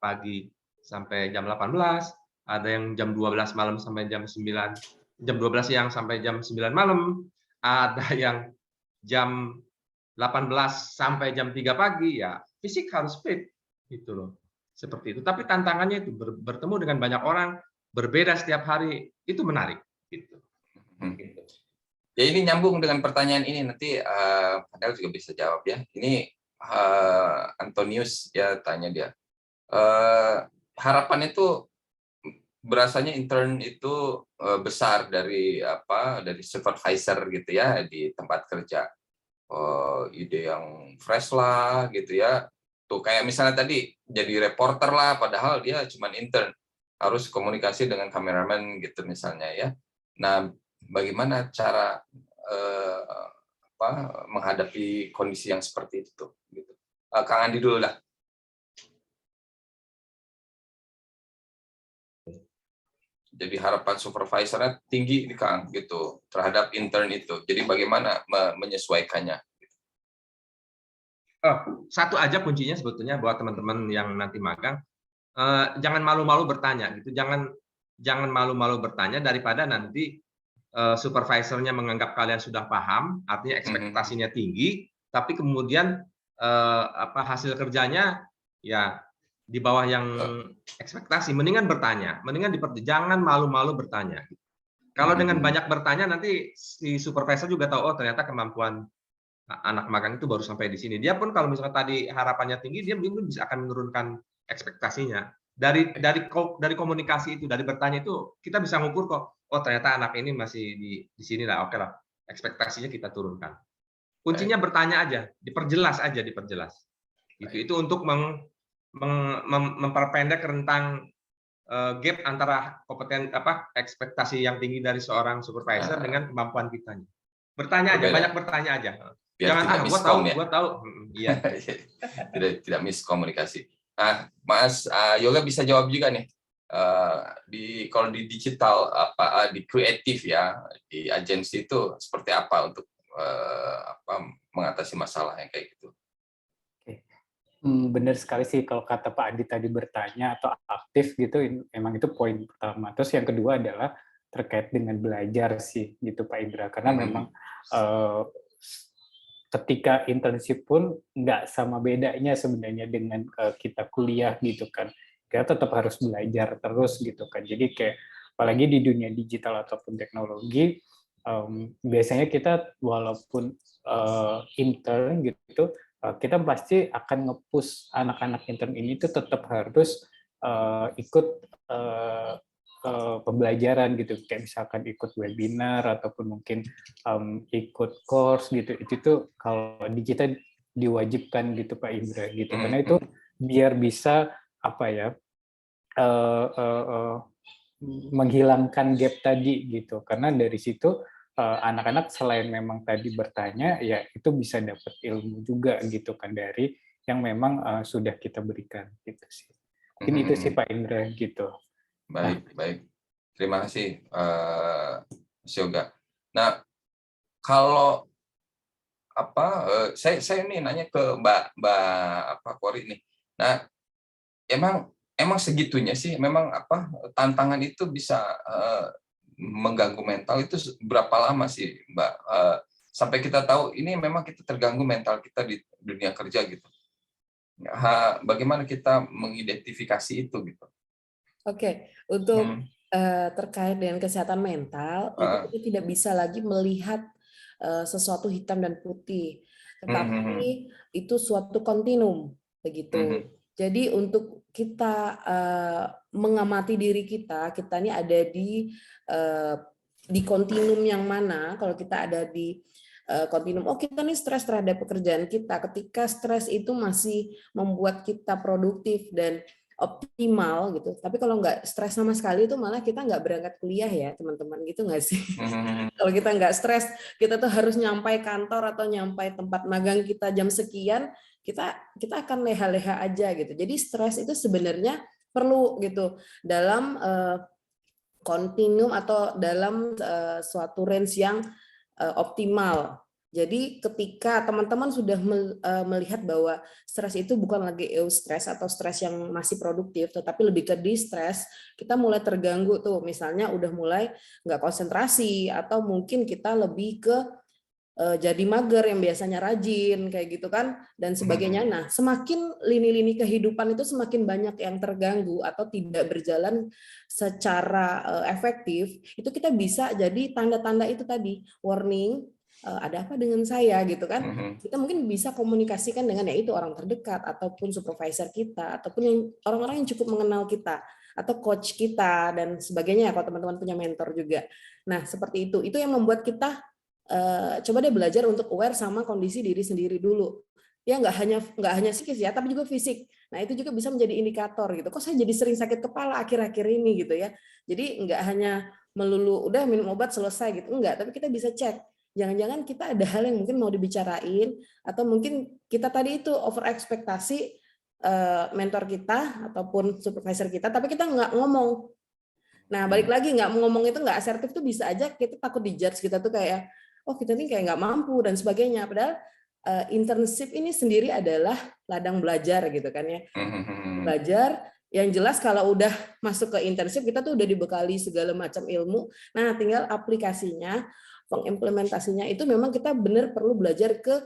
pagi sampai jam 18, ada yang jam 12 malam sampai jam 9, jam 12 siang sampai jam 9 malam, ada yang jam 18 sampai jam 3 pagi, ya fisik harus fit gitu loh. Seperti itu. Tapi tantangannya itu bertemu dengan banyak orang, berbeda setiap hari, itu menarik gitu. Ya ini nyambung dengan pertanyaan ini, nanti Padahal juga bisa jawab ya. Ini Antonius ya tanya dia. Harapan itu berasanya intern itu besar dari supervisor gitu ya di tempat kerja. Ide yang fresh lah gitu ya. Tuh kayak misalnya tadi jadi reporter lah, padahal dia cuma intern, harus komunikasi dengan kameramen gitu misalnya ya. Nah, bagaimana cara menghadapi kondisi yang seperti itu? Gitu. Kang Andi dulu lah. Jadi harapan supervisornya tinggi nih Kang gitu terhadap intern itu. Jadi bagaimana menyesuaikannya? Satu aja kuncinya sebetulnya buat teman-teman yang nanti magang, jangan malu-malu bertanya gitu. Jangan malu-malu bertanya daripada nanti supervisornya menganggap kalian sudah paham, artinya ekspektasinya tinggi, tapi kemudian hasil kerjanya ya di bawah yang ekspektasi. Mendingan bertanya, jangan malu-malu bertanya. Kalau dengan banyak bertanya nanti si supervisor juga tahu, oh ternyata kemampuan anak magang itu baru sampai di sini. Dia pun kalau misalnya tadi harapannya tinggi, dia mungkin bisa akan menurunkan ekspektasinya. Dari komunikasi itu, dari bertanya itu kita bisa ngukur kok. Oh ternyata anak ini masih di sini lah. Oke lah, ekspektasinya kita turunkan. Kuncinya bertanya aja, diperjelas. Itu untuk memperpendek rentang gap antara ekspektasi yang tinggi dari seorang supervisor dengan kemampuan kitanya. Bertanya aja, banyak bertanya aja. Biar Jangan gua tahu. Iya. tidak miskomunikasi. Nah, Mas Yoga bisa jawab juga nih. Kalau di digital di kreatif ya, di agensi itu seperti apa untuk mengatasi masalah yang kayak gitu? Benar sekali sih kalau kata Pak Adi tadi bertanya atau aktif gitu, memang itu poin pertama. Terus yang kedua adalah terkait dengan belajar sih gitu Pak Indra, karena memang ketika internship pun nggak sama bedanya sebenarnya dengan kita kuliah gitu kan. Kita tetap harus belajar terus gitu kan. Jadi kayak apalagi di dunia digital ataupun teknologi, biasanya kita walaupun intern gitu, kita pasti akan nge-push anak-anak intern ini tuh tetap harus ikut pembelajaran gitu, kayak misalkan ikut webinar ataupun mungkin ikut course gitu. Itu tuh kalau di kita diwajibkan gitu Pak Indra gitu, karena itu biar bisa menghilangkan gap tadi gitu, karena dari situ anak-anak selain memang tadi bertanya ya itu bisa dapat ilmu juga gitu kan dari yang memang sudah kita berikan gitu sih. Mungkin itu sih Pak Indra gitu. Baik. Terima kasih, Mas Yoga. Nah, kalau saya ini nanya ke Mbak Kori nih. Nah, emang segitunya sih, memang tantangan itu bisa mengganggu mental itu berapa lama sih, Mbak? Sampai kita tahu ini memang kita terganggu mental kita di dunia kerja gitu. Bagaimana kita mengidentifikasi itu gitu? Oke, untuk terkait dengan kesehatan mental, itu kita tidak bisa lagi melihat sesuatu hitam dan putih, tetapi itu suatu kontinum begitu. Jadi untuk kita mengamati diri kita ini ada di kontinum yang mana. Kalau kita ada di kontinum, oh kita nih stres terhadap pekerjaan kita. Ketika stres itu masih membuat kita produktif dan optimal gitu. Tapi kalau nggak stres sama sekali itu malah kita nggak berangkat kuliah ya teman-teman, gitu nggak sih? Kalau kita nggak stres, kita tuh harus nyampai kantor atau nyampai tempat magang kita jam sekian, kita akan leha-leha aja gitu. Jadi stres itu sebenarnya perlu gitu dalam kontinum atau dalam suatu range yang optimal. Jadi ketika teman-teman sudah melihat bahwa stres itu bukan lagi eustress atau stres yang masih produktif, tetapi lebih ke distress, kita mulai terganggu tuh, misalnya udah mulai nggak konsentrasi, atau mungkin kita lebih ke jadi mager yang biasanya rajin, kayak gitu kan, dan sebagainya. Nah, semakin lini-lini kehidupan itu semakin banyak yang terganggu atau tidak berjalan secara efektif, itu kita bisa jadi tanda-tanda itu tadi, warning, ada apa dengan saya gitu kan. Kita mungkin bisa komunikasikan dengan yaitu orang terdekat ataupun supervisor kita ataupun yang orang-orang yang cukup mengenal kita atau coach kita dan sebagainya kalau teman-teman punya mentor juga. Nah, seperti itu yang membuat kita coba deh belajar untuk aware sama kondisi diri sendiri dulu. Ya nggak hanya psikis ya, tapi juga fisik. Nah, itu juga bisa menjadi indikator gitu. Kok saya jadi sering sakit kepala akhir-akhir ini gitu ya. Jadi nggak hanya melulu udah minum obat selesai gitu. Enggak, tapi kita bisa cek. Jangan-jangan kita ada hal yang mungkin mau dibicarain, atau mungkin kita tadi itu over ekspektasi mentor kita ataupun supervisor kita, tapi kita nggak ngomong. Nah, balik lagi nggak ngomong itu nggak asertif tuh bisa aja kita takut dijudge, kita tuh kayak, oh kita nih kayak nggak mampu dan sebagainya. Padahal internship ini sendiri adalah ladang belajar gitu kan ya. Belajar yang jelas kalau udah masuk ke internship kita tuh udah dibekali segala macam ilmu. Nah, tinggal aplikasinya, pengimplementasinya itu memang kita benar perlu belajar ke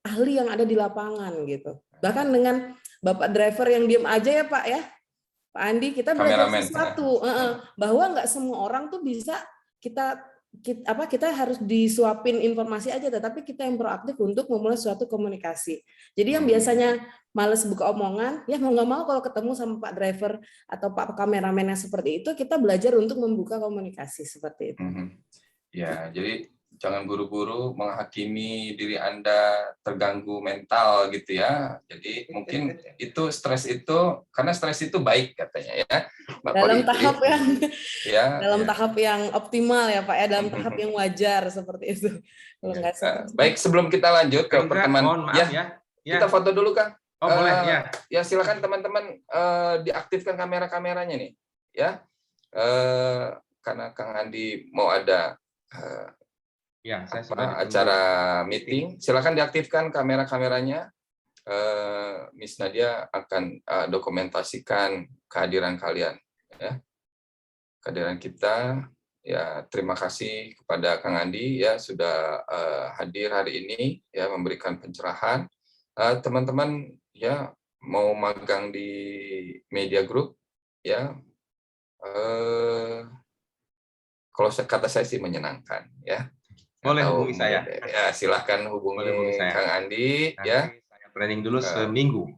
ahli yang ada di lapangan gitu. Bahkan dengan Bapak driver yang diem aja ya Pak ya, Pak Andi, kita belajar sesuatu bahwa nggak semua orang tuh bisa kita harus disuapin informasi aja, tetapi kita yang proaktif untuk memulai suatu komunikasi. Jadi yang biasanya males buka omongan, ya mau nggak mau kalau ketemu sama Pak driver atau Pak kameramen yang seperti itu, kita belajar untuk membuka komunikasi seperti itu. Ya, jadi jangan buru-buru menghakimi diri Anda terganggu mental gitu ya. Jadi mungkin itu stres itu, karena stres itu baik katanya ya. Dalam tahap yang tahap yang optimal ya Pak ya, dalam tahap yang wajar seperti itu. Kalau nggak baik, sebelum kita lanjut ke pertemuan ya, kita foto dulu Kang. Oh boleh ya. Ya silakan teman-teman diaktifkan kamera-kameranya nih ya. Karena Kang Andi mau ada acara meeting, silakan diaktifkan kamera-kameranya. Miss Nadia akan dokumentasikan kehadiran kalian ya, kehadiran kita ya. Terima kasih kepada Kang Andi ya sudah hadir hari ini ya, memberikan pencerahan. Teman-teman ya mau magang di Media Group ya, kalau kata saya sih menyenangkan ya. Boleh hubungi saya. Ya, silahkan hubungi Kang Andi. Nanti ya. Saya training dulu seminggu,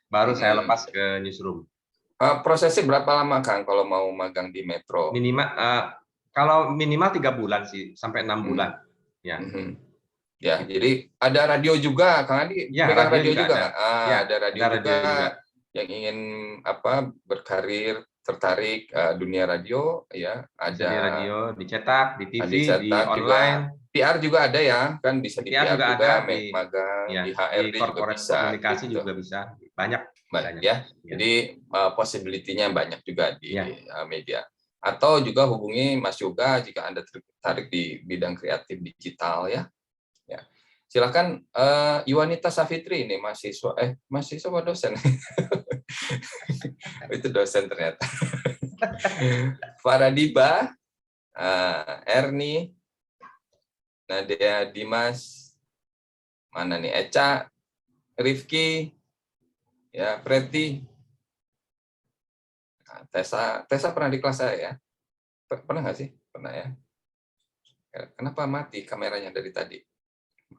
baru saya lepas ke newsroom. Prosesnya berapa lama Kang kalau mau magang di Metro? Kalau minimal 3 bulan sih, sampai 6 bulan. Ya. Ya, jadi ada radio juga, Kang Andi. Ya, radio juga. Ada radio juga yang ingin berkarir, tertarik dunia radio ya, ada di radio, dicetak, di TV, di online juga. PR juga ada ya, kan bisa di PR juga magang ya, di HRD juga bisa, komunikasi gitu. Juga bisa, banyak ya. Jadi possibility-nya banyak juga di media. Atau juga hubungi Mas Yoga jika Anda tertarik di bidang kreatif digital ya. Ya. Silakan Iwanita Safitri ini mahasiswa dosen. Itu dosen ternyata. Faradiba, Erni, Nadia, Dimas, mana nih, Eca, Rifki, ya, Preti, Tessa pernah di kelas saya ya? Pernah nggak sih? Pernah ya? Kenapa mati kameranya dari tadi?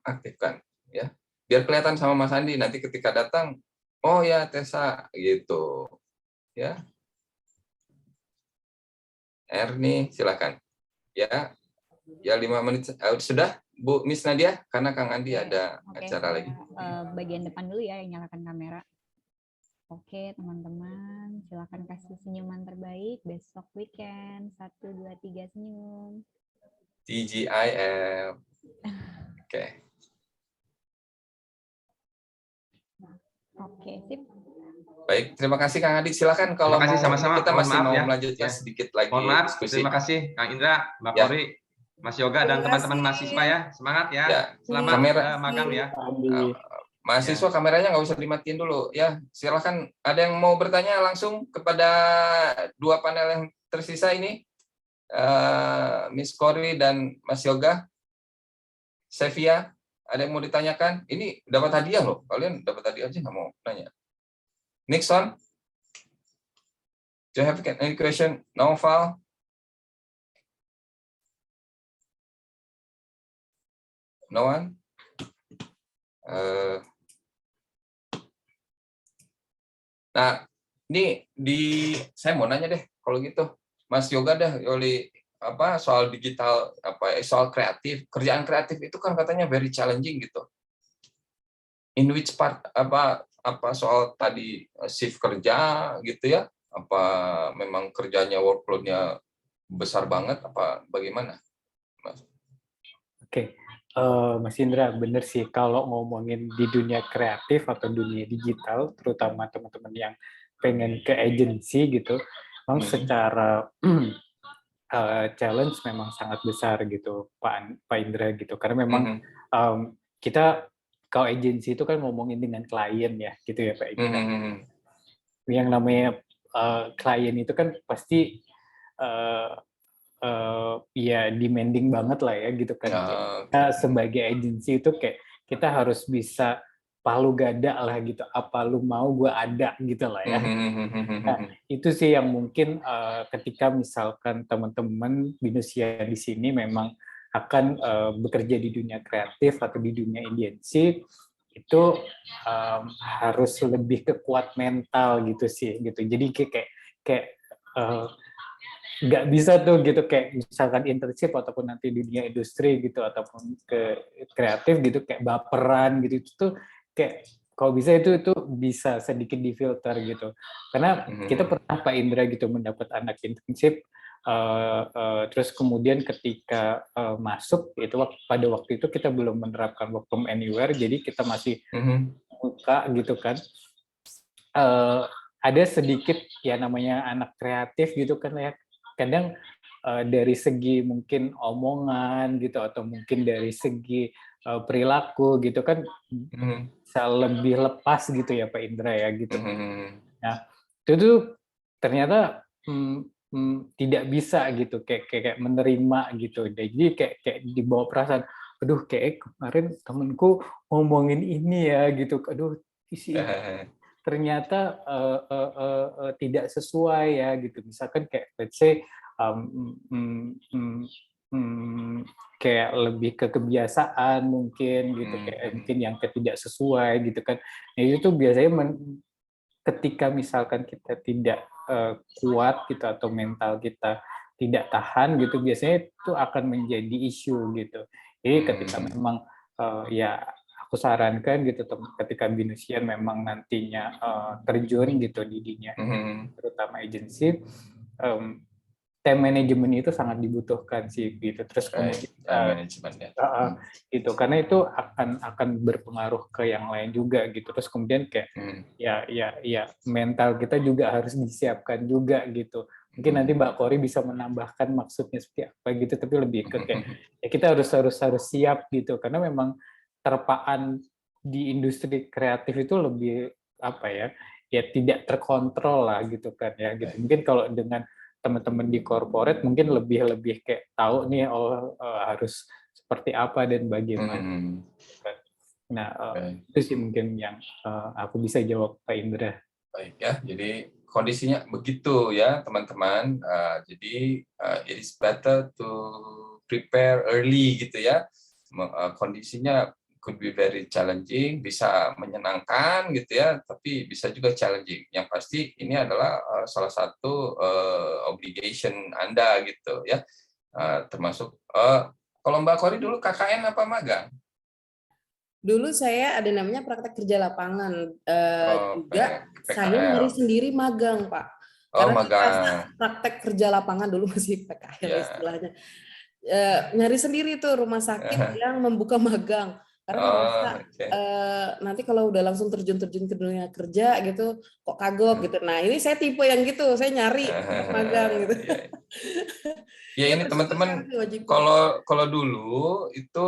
Aktifkan, ya. Biar kelihatan sama Mas Andi nanti ketika datang. Oh ya, Tessa, gitu, ya. Erni, silakan. Ya, 5 menit sudah, Bu Miss Nadia, karena Kang Andi ada acara lagi. Bagian depan dulu ya yang nyalakan kamera. Oke, teman-teman, silakan kasih senyuman terbaik besok weekend. 1, 2, 3 senyum. TGIF. Oke. Oke, sip. Baik, terima kasih Kang Adi. Silakan kalau Terima kasih, mau sama-sama. kita Mohon masih maaf mau ya. melanjutkan Ya. sedikit lagi Mohon maaf, diskusi. terima kasih Kang Indra, Mbak Ya. Kori, Mas Yoga, dan Terima teman-teman kasih. mahasiswa ya. Semangat ya. Ya. Selamat Kamera. magang ya. Mahasiswa kameranya nggak usah dimatiin dulu ya. Silakan, ada yang mau bertanya langsung kepada dua panel yang tersisa ini, Miss Kori dan Mas Yoga. Sevia, ada yang mau ditanyakan? Ini dapat hadiah loh. Kalian dapat hadiah aja nggak mau nanya. Nixon, do you have any question? Noval? No one? Nah, ini saya mau nanya deh, kalau gitu, Mas Yoga dah, Yoli, soal digital, soal kreatif, kerjaan kreatif itu kan katanya very challenging gitu. In which part, soal tadi shift kerja gitu ya? Apa memang kerjanya workload-nya besar banget? Apa bagaimana, Mas? Oke, Mas Indra, bener sih kalau ngomongin di dunia kreatif atau dunia digital, terutama teman-teman yang pengen ke agency gitu, memang secara challenge memang sangat besar gitu, Pak Indra gitu, karena memang kita kalau agency itu kan ngomongin dengan klien ya, gitu ya Pak Indra. Yang namanya klien itu kan pasti ya demanding banget lah ya gitu kan. Kita sebagai agency itu kayak kita harus bisa palu gada lah gitu, apa lu mau gue ada gitu lah ya. Nah, itu sih yang mungkin ketika misalkan teman-teman Binusia di sini memang akan bekerja di dunia kreatif atau di dunia agency, itu harus lebih kekuat mental gitu sih gitu. Jadi kayak nggak bisa tuh gitu kayak misalkan internship ataupun nanti di dunia industri gitu ataupun ke kreatif gitu kayak baperan gitu, itu tuh kayak kalau bisa itu bisa sedikit difilter gitu, karena kita pernah Pak Indra gitu mendapat anak internship, terus kemudian ketika masuk itu pada waktu itu kita belum menerapkan work from anywhere, jadi kita masih buka gitu kan. Ada sedikit ya namanya anak kreatif gitu kan ya, kadang dari segi mungkin omongan gitu atau mungkin dari segi perilaku gitu kan bisa lebih lepas gitu ya Pak Indra ya gitu. Nah itu tuh ternyata tidak bisa gitu kayak menerima gitu, jadi kayak dibawa perasaan, aduh kayak kemarin temenku ngomongin ini ya gitu, aduh isi ternyata tidak sesuai ya gitu, misalkan kayak let's say kayak lebih ke kebiasaan mungkin gitu, kayak mungkin yang tidak sesuai gitu kan. Nah itu tuh biasanya ketika misalkan kita tidak kuat gitu atau mental kita tidak tahan gitu, biasanya itu akan menjadi isu gitu. Jadi ketika memang ya aku sarankan gitu ketika Binusian memang nantinya terjun gitu di dunia terutama agency, time management itu sangat dibutuhkan sih gitu. Terus kemudian gitu, karena itu akan berpengaruh ke yang lain juga gitu. Terus kemudian kayak ya mental kita juga harus disiapkan juga gitu. Mungkin nanti Mbak Kori bisa menambahkan maksudnya seperti apa gitu, tapi lebih ke kayak ya kita harus siap gitu, karena memang terpaan di industri kreatif itu lebih apa ya tidak terkontrol lah gitu kan ya gitu. Mungkin kalau dengan teman-teman di corporate mungkin lebih kayak tahu nih harus seperti apa dan bagaimana. Nah itu sih mungkin yang aku bisa jawab Pak Indra. Baik ya, jadi kondisinya begitu ya teman-teman. Jadi it is better to prepare early gitu ya. Kondisinya could be very challenging, bisa menyenangkan gitu ya, tapi bisa juga challenging. Yang pasti ini adalah salah satu obligation Anda gitu ya. Termasuk kalau Mbak Kori dulu KKN apa magang? Dulu saya ada namanya praktek kerja lapangan, juga saya PKL. nyari sendiri magang, Pak. Oh, Karena kita magang. praktek kerja lapangan dulu masih PKL Ya. istilahnya. Nyari sendiri tuh rumah sakit yang membuka magang. Karena ngerasa nanti kalau udah langsung terjun ke dunia kerja gitu, kok kagok gitu. Nah ini saya tipe yang gitu, saya nyari magang gitu. Ya ini teman-teman, kalau dulu itu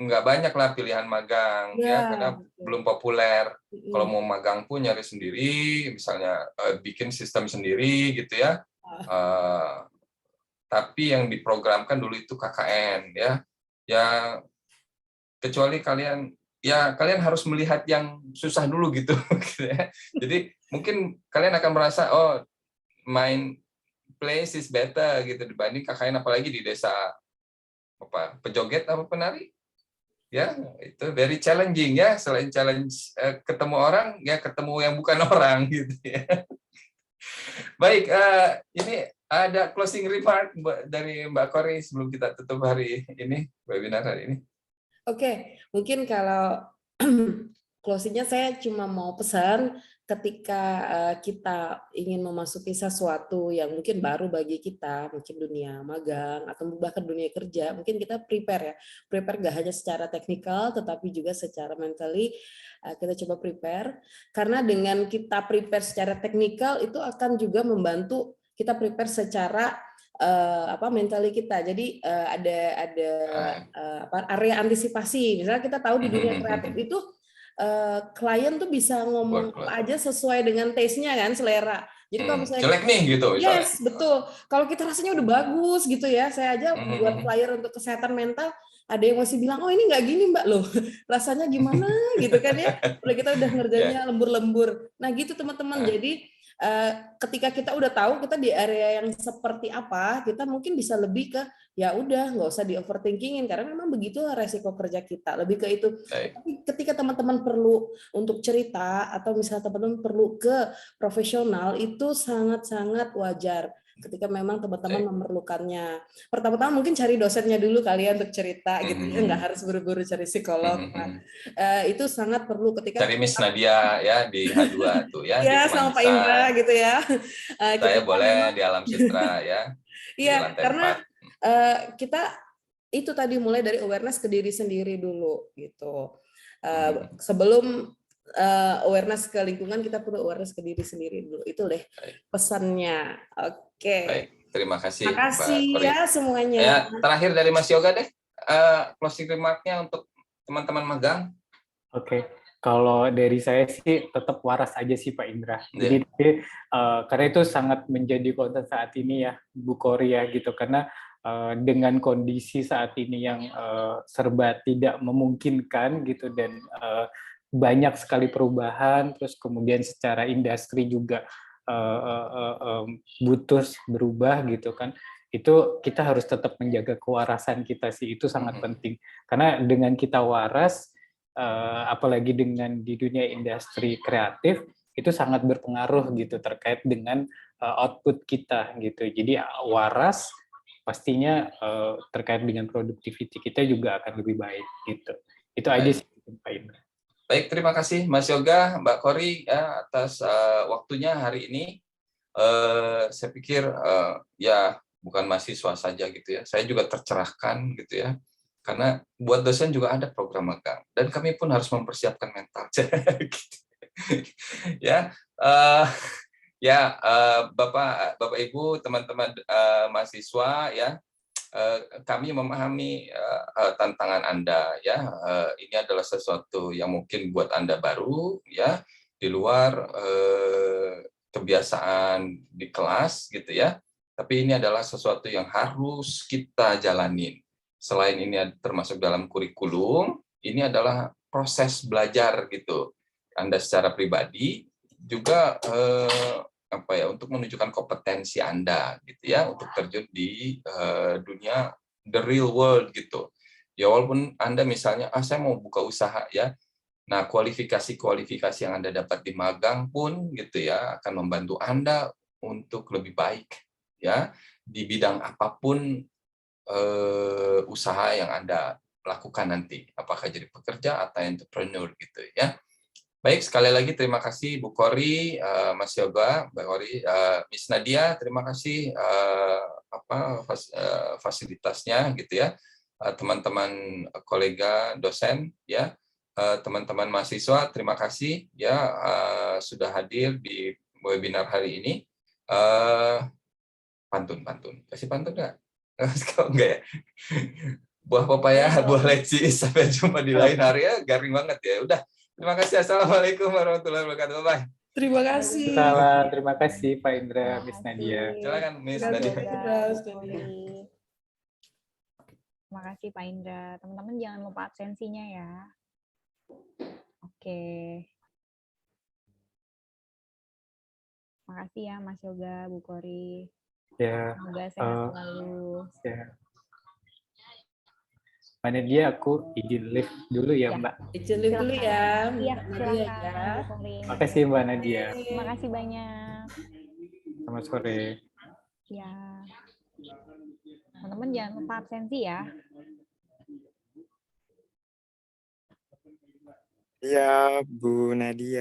nggak banyak lah pilihan magang ya, karena belum populer. Kalau mau magang pun nyari sendiri, misalnya bikin sistem sendiri gitu ya. Tapi yang diprogramkan dulu itu KKN ya. Ya kecuali kalian harus melihat yang susah dulu gitu, gitu ya. Jadi mungkin kalian akan merasa main place is better gitu dibanding KKN, apalagi di desa pejoget apa penari. Ya, itu very challenging ya. Selain challenge ketemu orang, ya ketemu yang bukan orang gitu ya. Baik, ini ada closing remark dari Mbak Kori sebelum kita tutup hari ini, webinar hari ini. Oke, mungkin kalau closingnya saya cuma mau pesan ketika kita ingin memasuki sesuatu yang mungkin baru bagi kita, mungkin dunia magang atau bahkan dunia kerja, mungkin kita prepare nggak hanya secara teknikal tetapi juga secara mentally kita coba prepare, karena dengan kita prepare secara teknikal itu akan juga membantu kita prepare secara mentally kita. Jadi ada area antisipasi. Misalnya kita tahu di dunia kreatif itu klien tuh bisa ngomong apa aja sesuai dengan taste-nya kan, selera. Jadi kalau misalnya jelek nih gitu. Yes, betul. Kalau kita rasanya udah bagus gitu ya. Saya aja buat flyer untuk kesehatan mental, ada yang masih bilang, oh ini nggak gini Mbak loh, rasanya gimana gitu kan ya. Udah kita udah ngerjainnya lembur-lembur. Nah gitu teman-teman. Jadi ketika kita udah tahu kita di area yang seperti apa, kita mungkin bisa lebih ke ya udah nggak usah di overthinkingin, karena memang begitu resiko kerja kita, lebih ke itu. Tapi ketika teman-teman perlu untuk cerita atau misalnya teman-teman perlu ke profesional, itu sangat-sangat wajar ketika memang teman-teman memerlukannya. Pertama-tama mungkin cari dosennya dulu kalian untuk cerita gitu ya, nggak harus buru-buru cari psikolog. Itu sangat perlu ketika cari Miss Nadia ya di H2 tuh ya. Ya sama Pak Indra gitu ya. Saya boleh di Alam Citra ya. Iya, karena kita itu tadi mulai dari awareness ke diri sendiri dulu gitu. Sebelum awareness ke lingkungan, kita perlu awareness ke diri sendiri dulu. Itu deh pesannya. Oke. Baik, terima kasih. Makasih ya semuanya. Ya, terakhir dari Mas Yoga deh, closing remark-nya untuk teman-teman magang. Oke. Kalau dari saya sih tetap waras aja sih Pak Indra. Jadi karena itu sangat menjadi concern saat ini ya Bu Kori ya gitu, karena dengan kondisi saat ini yang serba tidak memungkinkan gitu, dan banyak sekali perubahan, terus kemudian secara industri juga butuh berubah gitu kan. Itu kita harus tetap menjaga kewarasan kita sih, itu sangat penting. Karena dengan kita waras, apalagi dengan di dunia industri kreatif, itu sangat berpengaruh gitu terkait dengan output kita gitu. Jadi waras pastinya terkait dengan productivity kita juga akan lebih baik gitu. Itu aja sih Pak Indra. Baik, terima kasih Mas Yoga, Mbak Kori ya atas waktunya hari ini. Saya pikir ya bukan mahasiswa saja gitu ya, saya juga tercerahkan gitu ya. Karena buat dosen juga ada program magang, dan kami pun harus mempersiapkan mental. Ya, Bapak Ibu, teman-teman mahasiswa ya, kami memahami tantangan Anda ya. Ini adalah sesuatu yang mungkin buat Anda baru ya, di luar kebiasaan di kelas gitu ya. Tapi ini adalah sesuatu yang harus kita jalanin. Selain ini termasuk dalam kurikulum, ini adalah proses belajar gitu. Anda secara pribadi juga untuk menunjukkan kompetensi Anda gitu ya, untuk terjun di dunia the real world gitu. Ya walaupun Anda misalnya, saya mau buka usaha ya. Nah, kualifikasi yang Anda dapat di magang pun gitu ya akan membantu Anda untuk lebih baik ya di bidang apapun usaha yang Anda lakukan nanti, apakah jadi pekerja atau entrepreneur gitu ya. Baik, sekali lagi terima kasih Bu Kori, Mas Yoga, Mbak Kori, Miss Nadia, terima kasih fasilitasnya gitu ya, teman-teman kolega dosen ya, teman-teman mahasiswa, terima kasih ya sudah hadir di webinar hari ini. Pantun, kasih pantun nggak? Kalau enggak ya. Buah pepaya, buah leci, sampai jumpa di lain hari ya, garing banget ya. Udah. Terima kasih. Assalamualaikum warahmatullahi wabarakatuh. Bye. Terima kasih. Salam, terima kasih Pak Indra, Miss Nadia. Silakan Miss Terima Nadia. kasih. Terima kasih Pak Indra. Teman-teman jangan lupa absensinya ya. Oke. Terima kasih ya Mas Yoga, Bu Kori. Ya, Semoga sehat selalu. ya. Mbak Nadia, aku izin live dulu ya, Ya. Mbak. Izin dulu ya, Iya, Mbak Nadia ya. silakan Bu Kori. Makasih Mbak Nadia. Terima kasih banyak. Selamat sore. Ya. Teman-teman jangan lupa absensi ya. Iya, Bu Nadia.